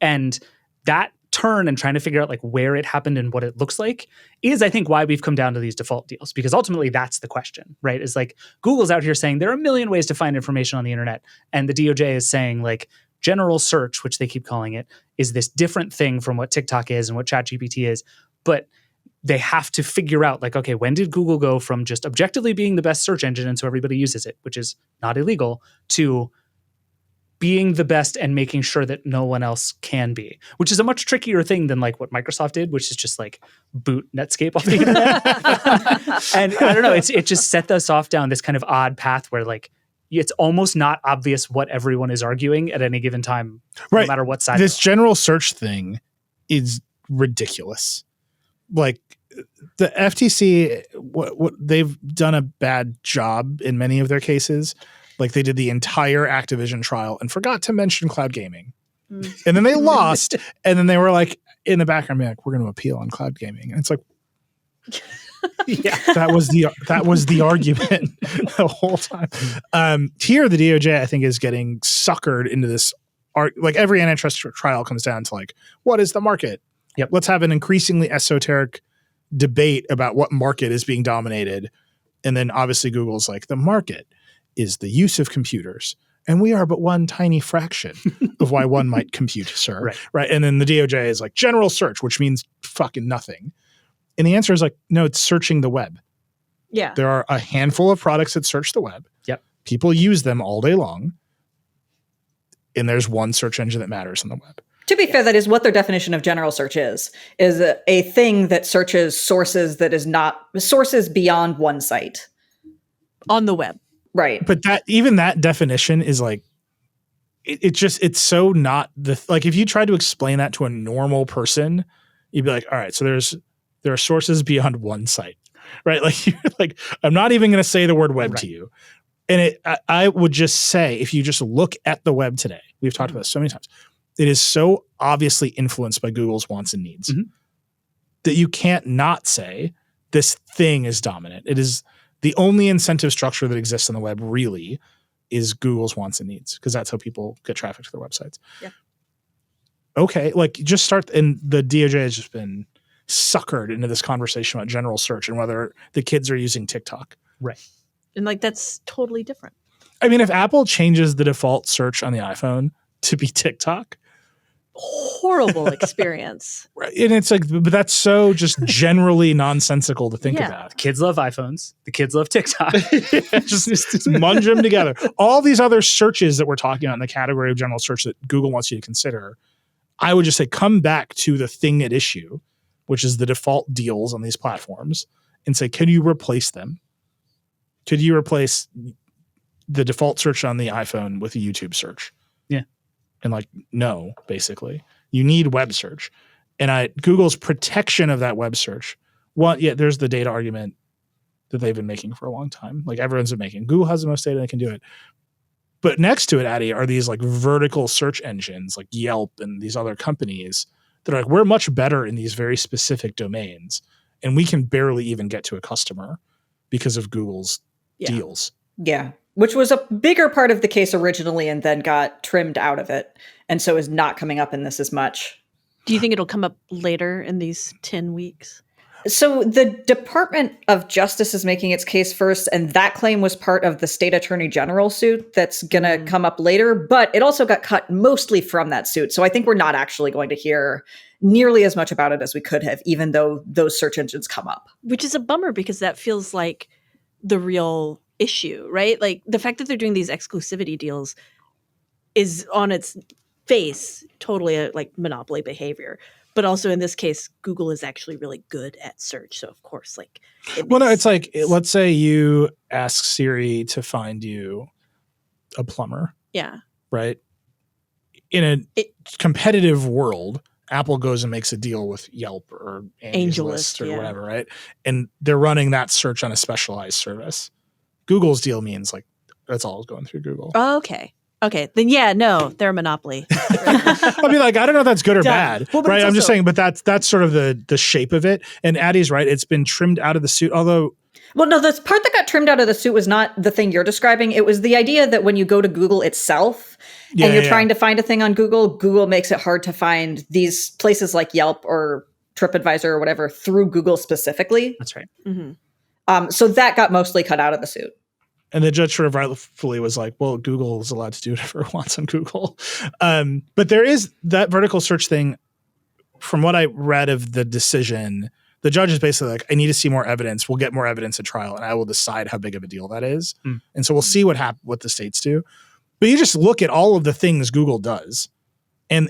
And that turn and trying to figure out like where it happened and what it looks like is, I think, why we've come down to these default deals, because ultimately that's the question, right? Is like Google's out here saying there are a million ways to find information on the internet, and the DOJ is saying like general search, which they keep calling it, is this different thing from what TikTok is and what ChatGPT is. But they have to figure out, like, okay, when did Google go from just objectively being the best search engine and so everybody uses it, which is not illegal, to being the best and making sure that no one else can be, which is a much trickier thing than like what Microsoft did, which is just like boot Netscape off the internet. And I don't know, it just set us off down this kind of odd path where like it's almost not obvious what everyone is arguing at any given time, no matter what side. This general search thing is ridiculous. Like the FTC, what they've done a bad job in many of their cases. Like they did the entire Activision trial and forgot to mention cloud gaming. And then they lost. And then they were like, in the background, like, we're going to appeal on cloud gaming. And it's like, that was the argument the whole time. Here, the DOJ, I think, is getting suckered into this. Like every antitrust trial comes down to like, what is the market? Yep. Let's have an increasingly esoteric debate about what market is being dominated. And then obviously Google's like, the market is the use of computers. And we are but one tiny fraction of why one might compute, sir. Right. And then the DOJ is like general search, which means fucking nothing. And the answer is like, no, it's searching the web. Yeah. There are a handful of products that search the web. Yep. People use them all day long. And there's one search engine that matters on the web. To be fair, that is what their definition of general search is a thing that searches sources that is not sources beyond one site. On the web. Right. But that definition is like, it's so not like if you tried to explain that to a normal person, you'd be like, all right, so there are sources beyond one site. right? Like, you're like, I'm not even going to say the word web to you. And I would just say, if you just look at the web today, we've talked about this so many times, it is so obviously influenced by Google's wants and needs that you can't not say this thing is dominant. It is the only incentive structure that exists on the web really is Google's wants and needs, because that's how people get traffic to their websites. Yeah. Okay, like just start, and the DOJ has just been suckered into this conversation about general search and whether the kids are using TikTok. Right. And like, that's totally different. I mean, if Apple changes the default search on the iPhone to be TikTok, Horrible experience. right? And it's like, but that's so just generally nonsensical to think about. Kids love iPhones. The kids love TikTok. just munge them together. All these other searches that we're talking about in the category of general search that Google wants you to consider, I would just say come back to the thing at issue, which is the default deals on these platforms, and say, can you replace them? Could you replace the default search on the iPhone with a YouTube search? Yeah. And like, no, basically. You need web search. And Google's protection of that web search, there's the data argument that they've been making for a long time. Like, everyone's been making. Google has the most data, they can do it. But next to it, Adi, are these like vertical search engines like Yelp and these other companies that are like, we're much better in these very specific domains, and we can barely even get to a customer because of Google's deals. Yeah. Which was a bigger part of the case originally and then got trimmed out of it. And so is not coming up in this as much. Do you think it'll come up later in these 10 weeks? So the Department of Justice is making its case first, and that claim was part of the state attorney general suit that's going to come up later, but it also got cut mostly from that suit. So I think we're not actually going to hear nearly as much about it as we could have, even though those search engines come up. Which is a bummer, because that feels like the real issue, right? Like, the fact that they're doing these exclusivity deals is on its face totally a like monopoly behavior. But also in this case, Google is actually really good at search. So of course, like, it's like, let's say you ask Siri to find you a plumber. Yeah. Right. In a competitive world, Apple goes and makes a deal with Yelp or AngelList or whatever, right? And they're running that search on a specialized service. Google's deal means like that's all going through Google. Oh, okay. Okay. Then no, they're a monopoly. I mean, like, I don't know if that's good or bad, well, right? I'm just saying, but that's sort of the shape of it. And Adi's right. It's been trimmed out of the suit, although. Well, no, the part that got trimmed out of the suit was not the thing you're describing. It was the idea that when you go to Google itself and you're trying to find a thing on Google, Google makes it hard to find these places like Yelp or TripAdvisor or whatever through Google specifically. That's right. Mm-hmm. So that got mostly cut out of the suit. And the judge sort of rightfully was like, well, Google is allowed to do whatever it wants on Google. But there is that vertical search thing. From what I read of the decision, the judge is basically like, I need to see more evidence. We'll get more evidence at trial, and I will decide how big of a deal that is. And so we'll see what the states do. But you just look at all of the things Google does. And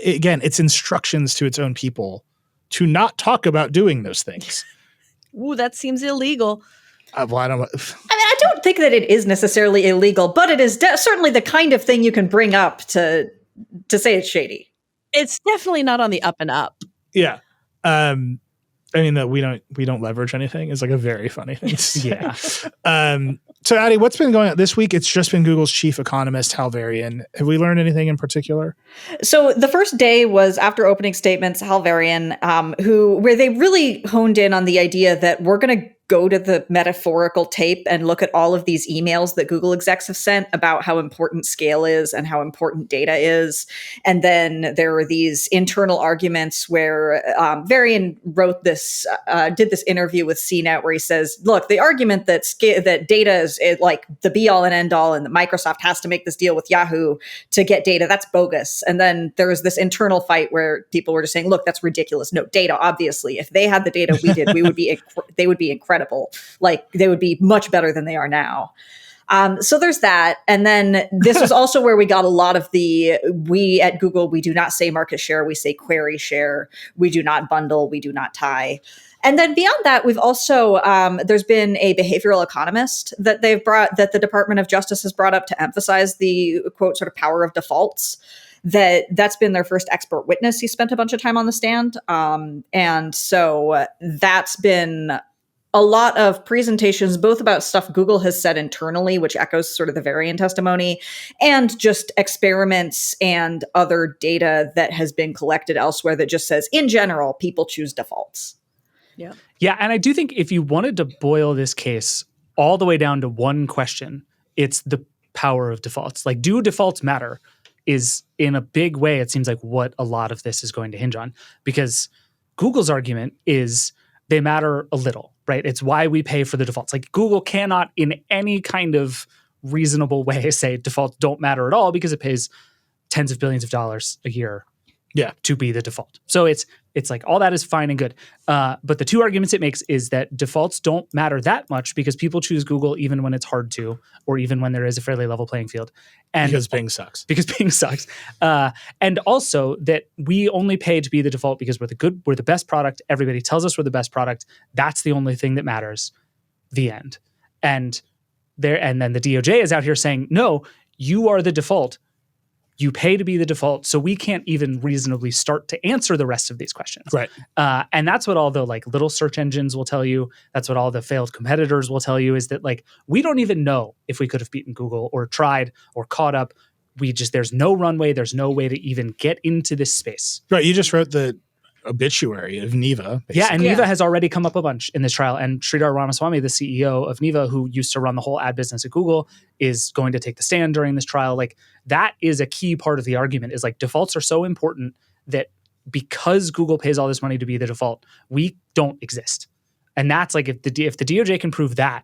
again, it's instructions to its own people to not talk about doing those things. Ooh, that seems illegal. Well, I don't. I don't think that it is necessarily illegal, but it is certainly the kind of thing you can bring up to say it's shady. It's definitely not on the up and up. Yeah. I mean, that we don't leverage anything is like a very funny thing to say. Yeah. So, Adi, what's been going on this week? It's just been Google's chief economist, Hal Varian. Have we learned anything in particular? So the first day was after opening statements, Hal Varian, where they really honed in on the idea that we're going to go to the metaphorical tape and look at all of these emails that Google execs have sent about how important scale is and how important data is. And then there were these internal arguments where Varian wrote did this interview with CNET where he says, look, the argument that data is like the be all and end all and that Microsoft has to make this deal with Yahoo to get data, that's bogus. And then there was this internal fight where people were just saying, look, that's ridiculous. No, data, obviously, if they had the data we did, they would be incredible. Like, they would be much better than they are now. So there's that. And then this was also where we got a lot of we at Google, we do not say market share, we say query share. We do not bundle, we do not tie. And then beyond that, we've also, there's been a behavioral economist that that the Department of Justice has brought up to emphasize the, quote, sort of power of defaults. That's been their first expert witness. He spent a bunch of time on the stand. And so that's been a lot of presentations, both about stuff Google has said internally, which echoes sort of the Varian testimony, and just experiments and other data that has been collected elsewhere that just says, in general, people choose defaults. Yeah. Yeah, and I do think if you wanted to boil this case all the way down to one question, it's the power of defaults. Like, do defaults matter? Is in a big way, it seems like what a lot of this is going to hinge on, because Google's argument is they matter a little, right? It's why we pay for the defaults. Like, Google cannot in any kind of reasonable way say defaults don't matter at all because it pays tens of billions of dollars a year to be the default. So it's like all that is fine and good. But the two arguments it makes is that defaults don't matter that much because people choose Google even when it's hard to, or even when there is a fairly level playing field. And because Bing sucks. Because Bing sucks. And also that we only pay to be the default because we're the best product. Everybody tells us we're the best product. That's the only thing that matters. The end. And then the DOJ is out here saying, no, you are the default. You pay to be the default, so we can't even reasonably start to answer the rest of these questions. Right. And that's what all the like little search engines will tell you. That's what all the failed competitors will tell you, is that like we don't even know if we could have beaten Google or tried or caught up. There's no runway. There's no way to even get into this space. Right. You just wrote the obituary of Neeva. Basically. Yeah, and Neeva has already come up a bunch in this trial. And Sridhar Ramaswamy, the CEO of Neeva, who used to run the whole ad business at Google, is going to take the stand during this trial. Like, that is a key part of the argument, is like defaults are so important that because Google pays all this money to be the default, we don't exist. And that's like, if the DOJ can prove that,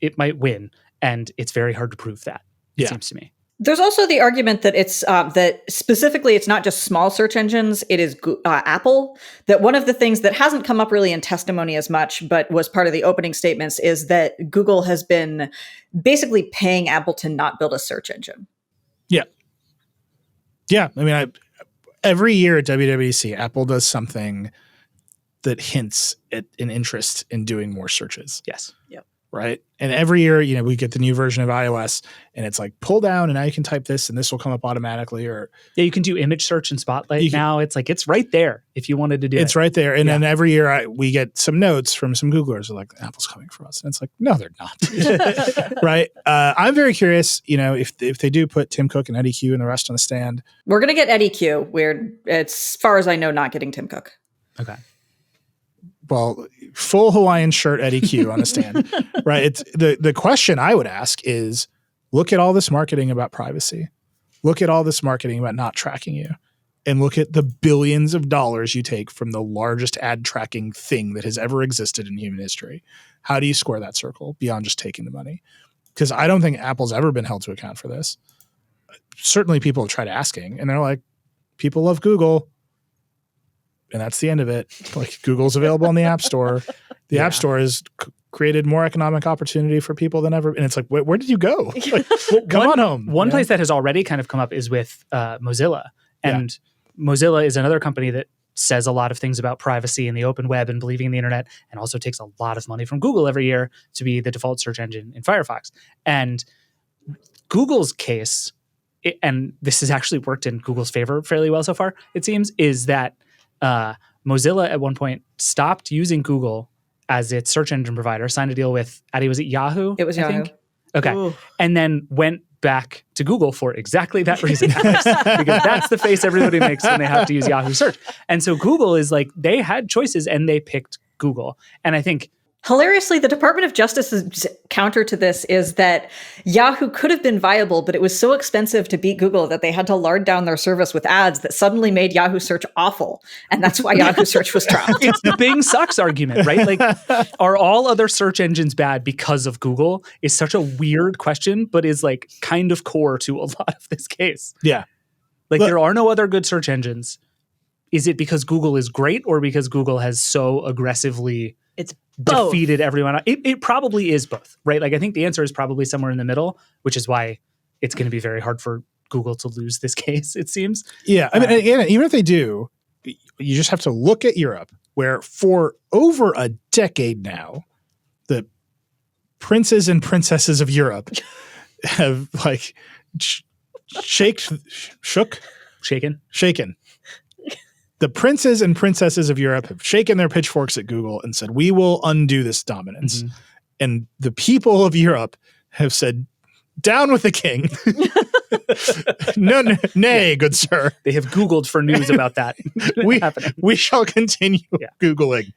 it might win. And it's very hard to prove that, it seems to me. There's also the argument that it's that specifically it's not just small search engines, it is Apple. That one of the things that hasn't come up really in testimony as much, but was part of the opening statements, is that Google has been basically paying Apple to not build a search engine. Yeah. Yeah. I mean, every year at WWDC, Apple does something that hints at an interest in doing more searches. Yes. Yep. Right. And every year, we get the new version of iOS and it's like pull down and now you can type this and this will come up automatically. Or you can do image search in Spotlight now. It's like, it's right there if you wanted to do it. It's right there. And then every year we get some notes from some Googlers like, Apple's coming for us. And it's like, no, they're not. Right. I'm very curious, if they do put Tim Cook and Eddie Q and the rest on the stand. We're going to get Eddie Q. As far as I know, not getting Tim Cook. Okay. Well, full Hawaiian shirt Eddie Q on the stand, right? It's the question I would ask is, look at all this marketing about privacy. Look at all this marketing about not tracking you. And look at the billions of dollars you take from the largest ad tracking thing that has ever existed in human history. How do you square that circle beyond just taking the money? Because I don't think Apple's ever been held to account for this. Certainly people have tried asking, and they're like, people love Google. And that's the end of it. Like, Google's available in the App Store. The App Store has created more economic opportunity for people than ever. And it's like, where did you go? Like, come on home. One place that has already kind of come up is with Mozilla. And Mozilla is another company that says a lot of things about privacy and the open web and believing in the internet, and also takes a lot of money from Google every year to be the default search engine in Firefox. And Google's case, and this has actually worked in Google's favor fairly well so far, it seems, is that Mozilla at one point stopped using Google as its search engine provider, signed a deal with, Adi, was it Yahoo? It was Yahoo. Okay. Ooh. And then went back to Google for exactly that reason, Alex, because that's the face everybody makes when they have to use Yahoo search. And so Google is like, they had choices and they picked Google. And I think hilariously, the Department of Justice's counter to this is that Yahoo could have been viable, but it was so expensive to beat Google that they had to lard down their service with ads that suddenly made Yahoo search awful. And that's why Yahoo search was dropped. it's the Bing sucks argument, right? Like, are all other search engines bad because of Google? Is such a weird question, but is like kind of core to a lot of this case. Yeah. Like, there are no other good search engines. Is it because Google is great, or because Google has so aggressively defeated everyone? It probably is both, right? Like, I think the answer is probably somewhere in the middle, which is why it's going to be very hard for Google to lose this case, it seems. Yeah. I mean, even if they do, you just have to look at Europe, where for over a decade now, the princes and princesses of Europe have like shaken The princes and princesses of Europe have shaken their pitchforks at Google and said, we will undo this dominance. Mm-hmm. And the people of Europe have said, down with the king. Nay, good sir. They have Googled for news about that happening. We shall continue Googling.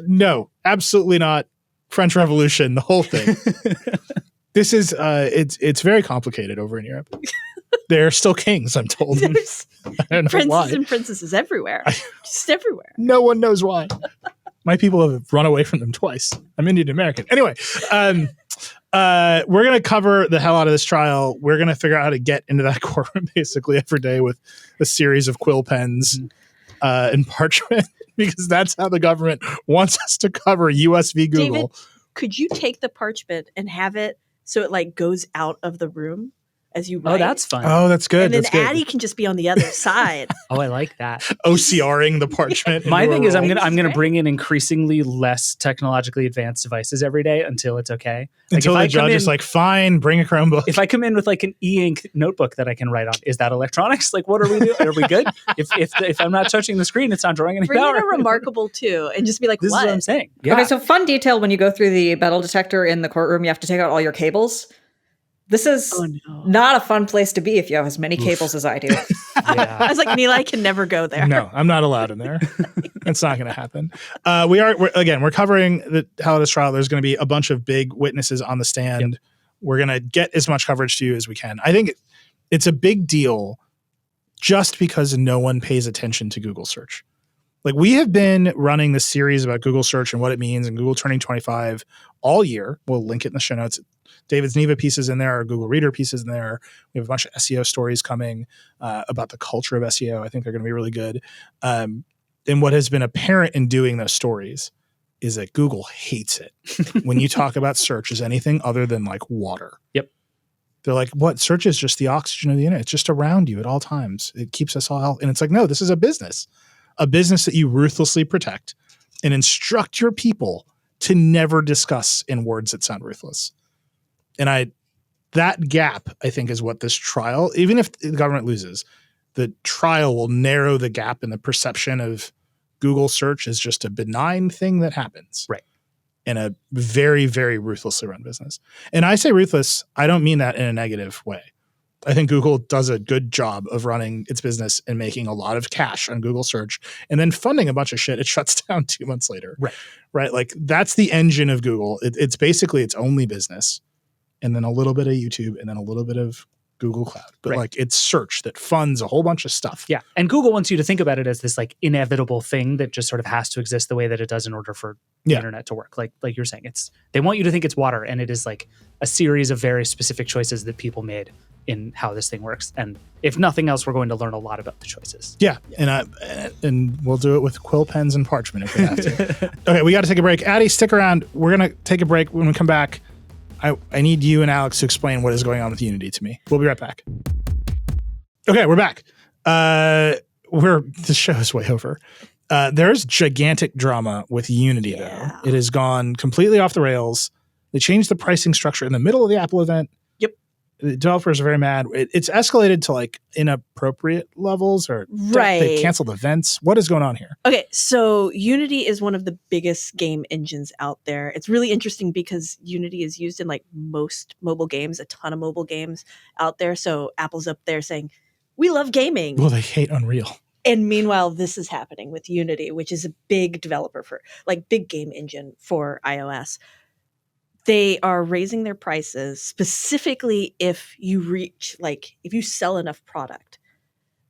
No, absolutely not. French Revolution, the whole thing. This is, it's very complicated over in Europe. They're still kings, I'm told. There's I don't know princes why. and princesses everywhere. Just everywhere. No one knows why. My people have run away from them twice. I'm Indian American. Anyway, we're going to cover the hell out of this trial. We're going to figure out how to get into that courtroom basically every day with a series of quill pens and parchment, because that's how the government wants us to cover US v. Google. David, could you take the parchment and have it so it like goes out of the room as you write? Oh, that's fun. Oh, that's good. And then That's good. Adi can just be on the other side. Oh, I like that. OCRing the parchment. My thing is I'm roll. gonna bring in increasingly less technologically advanced devices every day until it's okay. Until the judge is like, fine, bring a Chromebook. If I come in with like an e-ink notebook that I can write on, is that electronics? Like, what are we doing? Are we good? If I'm not touching the screen, it's not drawing any Bring power. in a Remarkable too, and just be like, This what? is what I'm saying. Yeah. Okay, so fun detail when you go through the metal detector in the courtroom, you have to take out all your cables. This is not a fun place to be if you have as many cables as I do. I was like, Nilay can never go there. No, I'm not allowed in there. It's not going to happen. We're covering the hell of this trial. There's going to be a bunch of big witnesses on the stand. Yep. We're going to get as much coverage to you as we can. I think it's a big deal just because no one pays attention to Google search. Like, we have been running this series about Google search and what it means and Google turning 25 all year. We'll link it in the show notes. David's Neva pieces in there, our Google Reader pieces in there. We have a bunch of SEO stories coming about the culture of SEO. I think they're going to be really good. And what has been apparent in doing those stories is that Google hates it when you talk about search as anything other than like water. Yep. They're like, what? Search is just the oxygen of the internet. It's just around you at all times. It keeps us all healthy. And it's like, no, this is a business that you ruthlessly protect and instruct your people to never discuss in words that sound ruthless. And that gap, I think, is what this trial, even if the government loses, the trial will narrow the gap in the perception of Google search as just a benign thing that happens. Right. In a very, very ruthlessly run business. And I say ruthless, I don't mean that in a negative way. I think Google does a good job of running its business and making a lot of cash on Google search and then funding a bunch of shit it shuts down 2 months later. Right. Like, that's the engine of Google. It's basically its only business. And then a little bit of YouTube, and then a little bit of Google Cloud. But like, it's search that funds a whole bunch of stuff. Yeah. And Google wants you to think about it as this like inevitable thing that just sort of has to exist the way that it does in order for the internet to work. Like you're saying, they want you to think it's water, and it is like a series of very specific choices that people made in how this thing works. And if nothing else, we're going to learn a lot about the choices. Yeah. And we'll do it with quill pens and parchment if we have to. Okay, we got to take a break. Adi, stick around. We're going to take a break. When we come back, I need you and Alex to explain what is going on with Unity to me. We'll be right back. Okay, we're back. The show is way over. There's gigantic drama with Unity, though. It has gone completely off the rails. They changed the pricing structure in the middle of the Apple event. Yep. The developers are very mad. It's escalated to like inappropriate levels, or they canceled events. What is going on here? Okay, so Unity is one of the biggest game engines out there. It's really interesting because Unity is used in like most mobile games, a ton of mobile games out there. So Apple's up there saying, we love gaming. Well, they hate Unreal. And meanwhile, this is happening with Unity, which is a big developer for like big game engine for iOS. They are raising their prices specifically if you reach, like, if you sell enough product,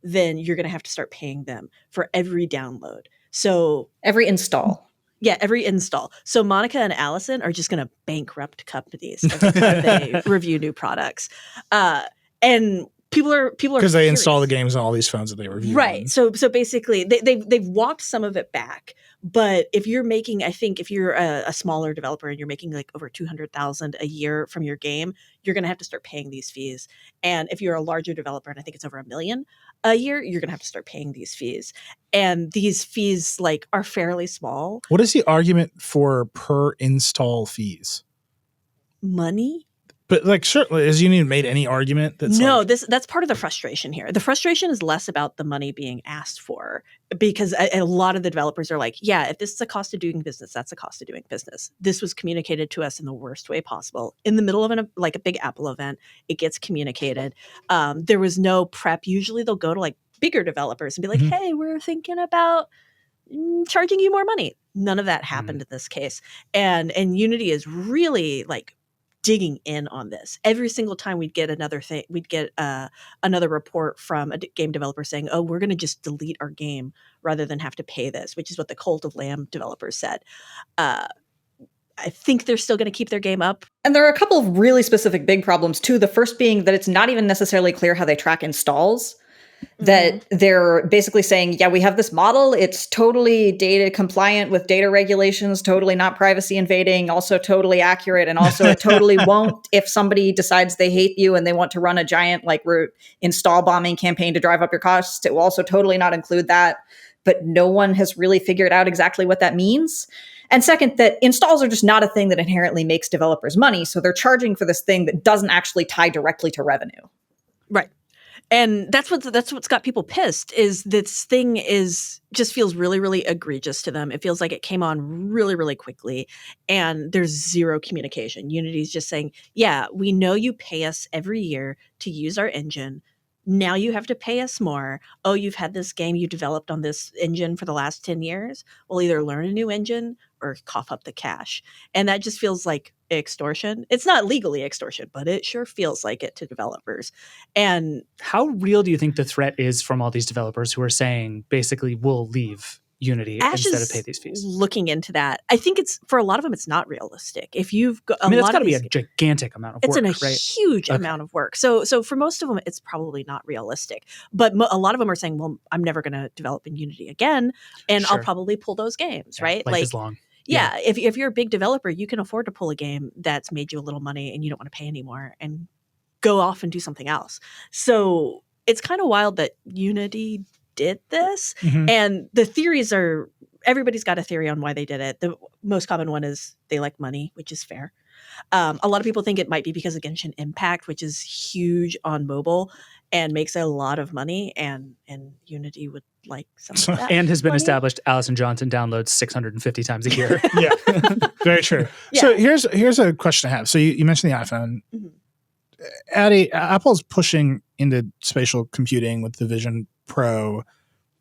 then you're going to have to start paying them for every download. So every install. Yeah, every install. So Monica and Allison are just going to bankrupt companies as they review new products. And people are because they install the games on all these phones that they review. Right. So basically they've walked some of it back. But if you're making, I think if you're a smaller developer and you're making like over $200,000 a year from your game, you're going to have to start paying these fees. And if you're a larger developer, and I think it's over $1 million a year, you're going to have to start paying these fees. And these fees like are fairly small. What is the argument for per install fees? Money? But like, certainly, has Unity made any argument that's no, like, that's part of the frustration here. The frustration is less about the money being asked for, because a lot of the developers are like, yeah, if this is a cost of doing business, that's a cost of doing business. This was communicated to us in the worst way possible. In the middle of like a big Apple event, it gets communicated. There was no prep. Usually they'll go to like bigger developers and be like, hey, we're thinking about charging you more money. None of that happened in this case. And Unity is really like digging in on this. Every single time we'd get another thing, we'd get another report from a game developer saying, oh, we're going to just delete our game rather than have to pay this, which is what the Cult of Lamb developers said. I think they're still going to keep their game up. And there are a couple of really specific big problems too. The first being that it's not even necessarily clear how they track installs. That they're basically saying, yeah, we have this model. It's totally data compliant with data regulations, totally not privacy invading, also totally accurate. And also it totally won't, if somebody decides they hate you and they want to run a giant like install bombing campaign to drive up your costs, it will also totally not include that. But no one has really figured out exactly what that means. And second, that installs are just not a thing that inherently makes developers money. So they're charging for this thing that doesn't actually tie directly to revenue. Right. And that's what's got people pissed, is this thing just feels really, really egregious to them. It feels like it came on really, really quickly, and there's zero communication. Unity's just saying, yeah, we know you pay us every year to use our engine. Now you have to pay us more. Oh, you've had this game you developed on this engine for the last 10 years. We'll either learn a new engine or cough up the cash. And that just feels like extortion. It's not legally extortion, but it sure feels like it to developers. And how real do you think the threat is from all these developers who are saying basically we'll leave Unity instead of pay these fees? Looking into that, I think it's, for a lot of them, it's not realistic. If you've got, that's got to be a gigantic amount of work. It's a huge amount of work. So for most of them, it's probably not realistic. But a lot of them are saying, well, I'm never going to develop in Unity again, and I'll probably pull those games, right? Life is long. Yeah, if you're a big developer, you can afford to pull a game that's made you a little money and you don't want to pay anymore and go off and do something else. So it's kind of wild that Unity did this. And the theories are, everybody's got a theory on why they did it. The most common one is they like money, which is fair. A lot of people think it might be because of Genshin Impact, which is huge on mobile and makes a lot of money, and Unity would like some of that. And has been established, Allison Johnson downloads 650 times a year. Yeah, very true. Yeah. So here's a question I have. So you mentioned the iPhone. Adi, Apple's pushing into spatial computing with the Vision Pro.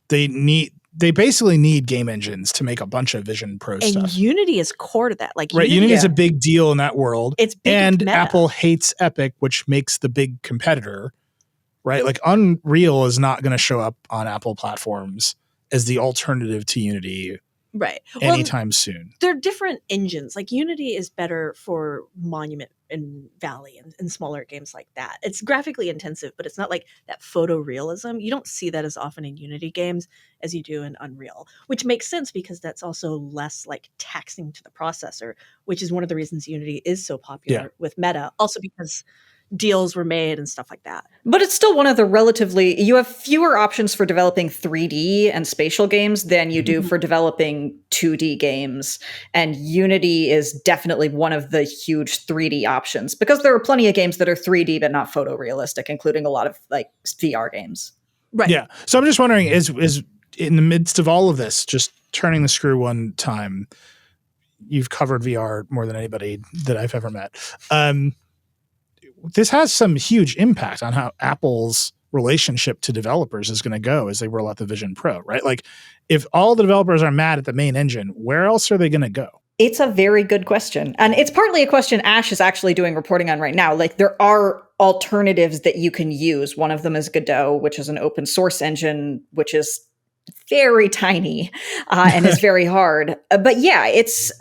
They basically need game engines to make a bunch of Vision Pro stuff. And Unity is core to that. Like, Unity is a big deal in that world. It's big, and Apple hates Epic, which makes the big competitor. Right? Like, Unreal is not going to show up on Apple platforms as the alternative to Unity anytime soon. They're different engines. Like, Unity is better for Monument and Valley and smaller games like that. It's graphically intensive, but it's not like that photorealism. You don't see that as often in Unity games as you do in Unreal, which makes sense because that's also less like taxing to the processor, which is one of the reasons Unity is so popular with Meta. Also because deals were made and stuff like that. But it's still one of the you have fewer options for developing 3D and spatial games than you do for developing 2D games. And Unity is definitely one of the huge 3D options, because there are plenty of games that are 3D but not photorealistic, including a lot of like VR games. Right. Yeah. So I'm just wondering, is in the midst of all of this, just turning the screw one time, you've covered VR more than anybody that I've ever met. This has some huge impact on how Apple's relationship to developers is going to go as they roll out the Vision Pro, right? Like, if all the developers are mad at the main engine, where else are they going to go? It's a very good question. And it's partly a question Ash is actually doing reporting on right now. Like, there are alternatives that you can use. One of them is Godot, which is an open source engine, which is very tiny and is very hard. But yeah, it's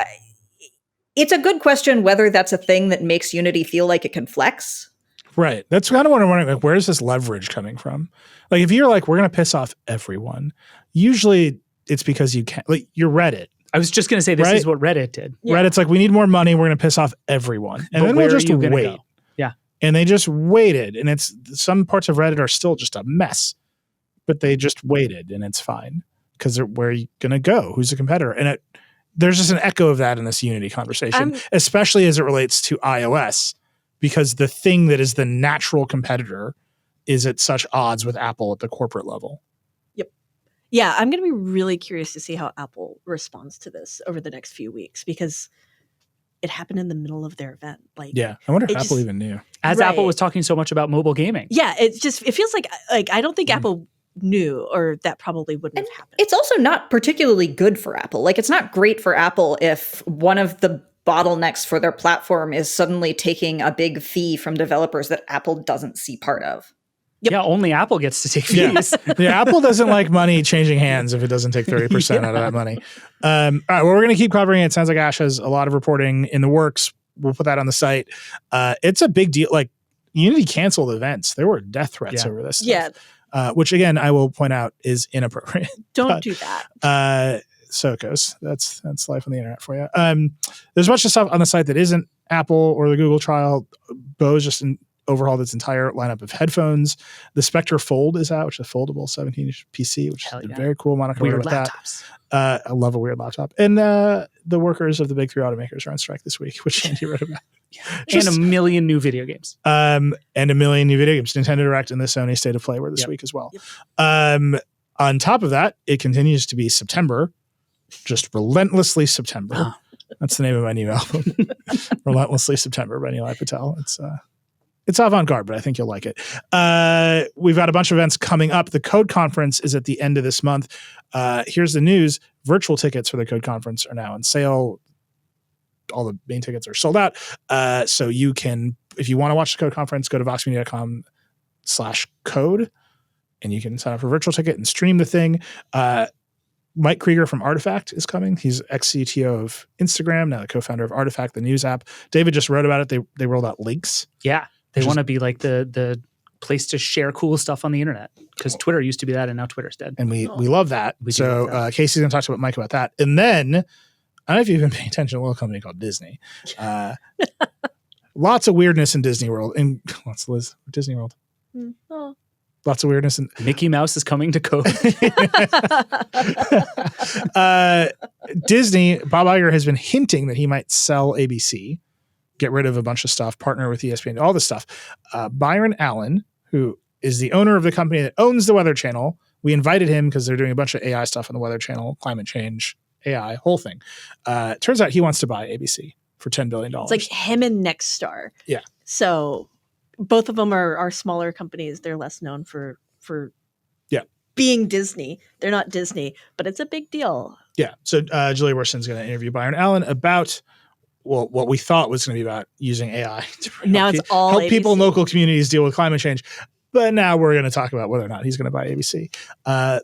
a good question whether that's a thing that makes Unity feel like it can flex. Right. That's kind of what I'm wondering. Like, where's this leverage coming from? Like, if you're like, we're going to piss off everyone, usually it's because you can't. Like, you're Reddit. I was just going to say, this is what Reddit did. Yeah. Reddit's like, we need more money. We're going to piss off everyone. And then we'll just wait. Go? Yeah. And they just waited. And some parts of Reddit are still just a mess. But they just waited, and it's fine. Because where are you going to go? Who's the competitor? And there's just an echo of that in this Unity conversation, especially as it relates to iOS, because the thing that is the natural competitor is at such odds with Apple at the corporate level. Yeah, I'm going to be really curious to see how Apple responds to this over the next few weeks, because it happened in the middle of their event. Like, Yeah, I wonder if it Apple just- even knew. As Right. Apple was talking so much about mobile gaming. yeah, it feels like I don't think Apple knew, or that probably wouldn't have happened. It's also not particularly good for Apple. Like, it's not great for Apple if one of the bottlenecks for their platform is suddenly taking a big fee from developers that Apple doesn't see part of. Yep. Yeah, only Apple gets to take Yeah. fees. Yeah, Apple doesn't like money changing hands if it doesn't take 30% out of that money. All right, well, we're going to keep covering it. It sounds like Ash has a lot of reporting in the works. We'll put that on the site. It's a big deal. Like, Unity canceled events. There were death threats over this stuff. Yeah, Which, again, I will point out is inappropriate. don't do that. So it goes. That's life on the internet for you. There's a bunch of stuff on the site that isn't Apple or the Google trial. Bose just overhauled its entire lineup of headphones. The Spectre Fold is out, which is a foldable 17-inch PC, which Hell is yeah. very cool. Monica wrote Weird about laptops. that. I love a weird laptop. And the workers of the big three automakers are on strike this week, which Andy wrote about. And a million new video games. And a million new video games. Nintendo Direct and the Sony State of Play were this week as well. On top of that, it continues to be September, just relentlessly September. That's the name of my new album, Relentlessly September by Nilay Patel. It's avant-garde, but I think you'll like it. We've got a bunch of events coming up. The Code Conference is at the end of this month. Here's the news. Virtual tickets for the Code Conference are now on sale. All the main tickets are sold out. So you can, if you want to watch the Code Conference, go to voxmedia.com/code, and you can sign up for a virtual ticket and stream the thing. Mike Krieger from Artifact is coming. He's ex-CTO of Instagram, now the co-founder of Artifact, the news app. David just wrote about it. They rolled out Links. Yeah. They Which want to be like the place to share cool stuff on the internet, because Twitter used to be that and now Twitter's dead. And we love that. We do So love that. Casey's going to talk to Mike about that. And then, I don't know if you've been paying attention to a little company called Disney. Lots of weirdness in Disney World. And lots of Disney World. Oh. Lots of weirdness. In, Mickey Mouse is coming to Code. Disney, Bob Iger has been hinting that he might sell ABC, get rid of a bunch of stuff, partner with ESPN, all this stuff. Byron Allen, who is the owner of the company that owns the Weather Channel, we invited him because they're doing a bunch of AI stuff on the Weather Channel, climate change, AI, whole thing. Turns out he wants to buy ABC for $10 billion. It's like him and Nextstar. Yeah. So both of them are smaller companies. They're less known for Yeah. being Disney. They're not Disney, but it's a big deal. Yeah. So Julia Worson's going to interview Byron Allen about what we thought was going to be about using AI to Now it's all help people in ABC. local communities deal with climate change. But now we're going to talk about whether or not he's going to buy ABC.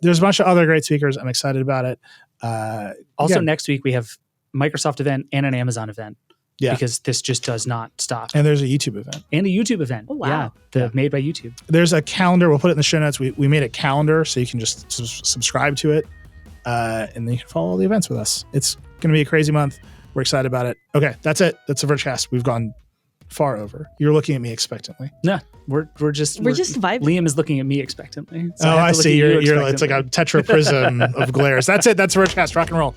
There's a bunch of other great speakers. I'm excited about it. Also, again, next week we have Microsoft event and an Amazon event. Yeah. Because this just does not stop. and there's a YouTube event. And a YouTube event. Oh, wow. Yeah. The made by YouTube. There's a calendar. We'll put it in the show notes. We made a calendar so you can just subscribe to it. And then you can follow all the events with us. It's going to be a crazy month. We're excited about it. Okay, that's it. That's the Vergecast. We've gone far over. You're looking at me expectantly. No, we're just vibing. Liam is looking at me expectantly. So I have to look see. at you You're it's like a expectantly. tetra prism of glares. That's it. That's Vergecast. Rock and roll.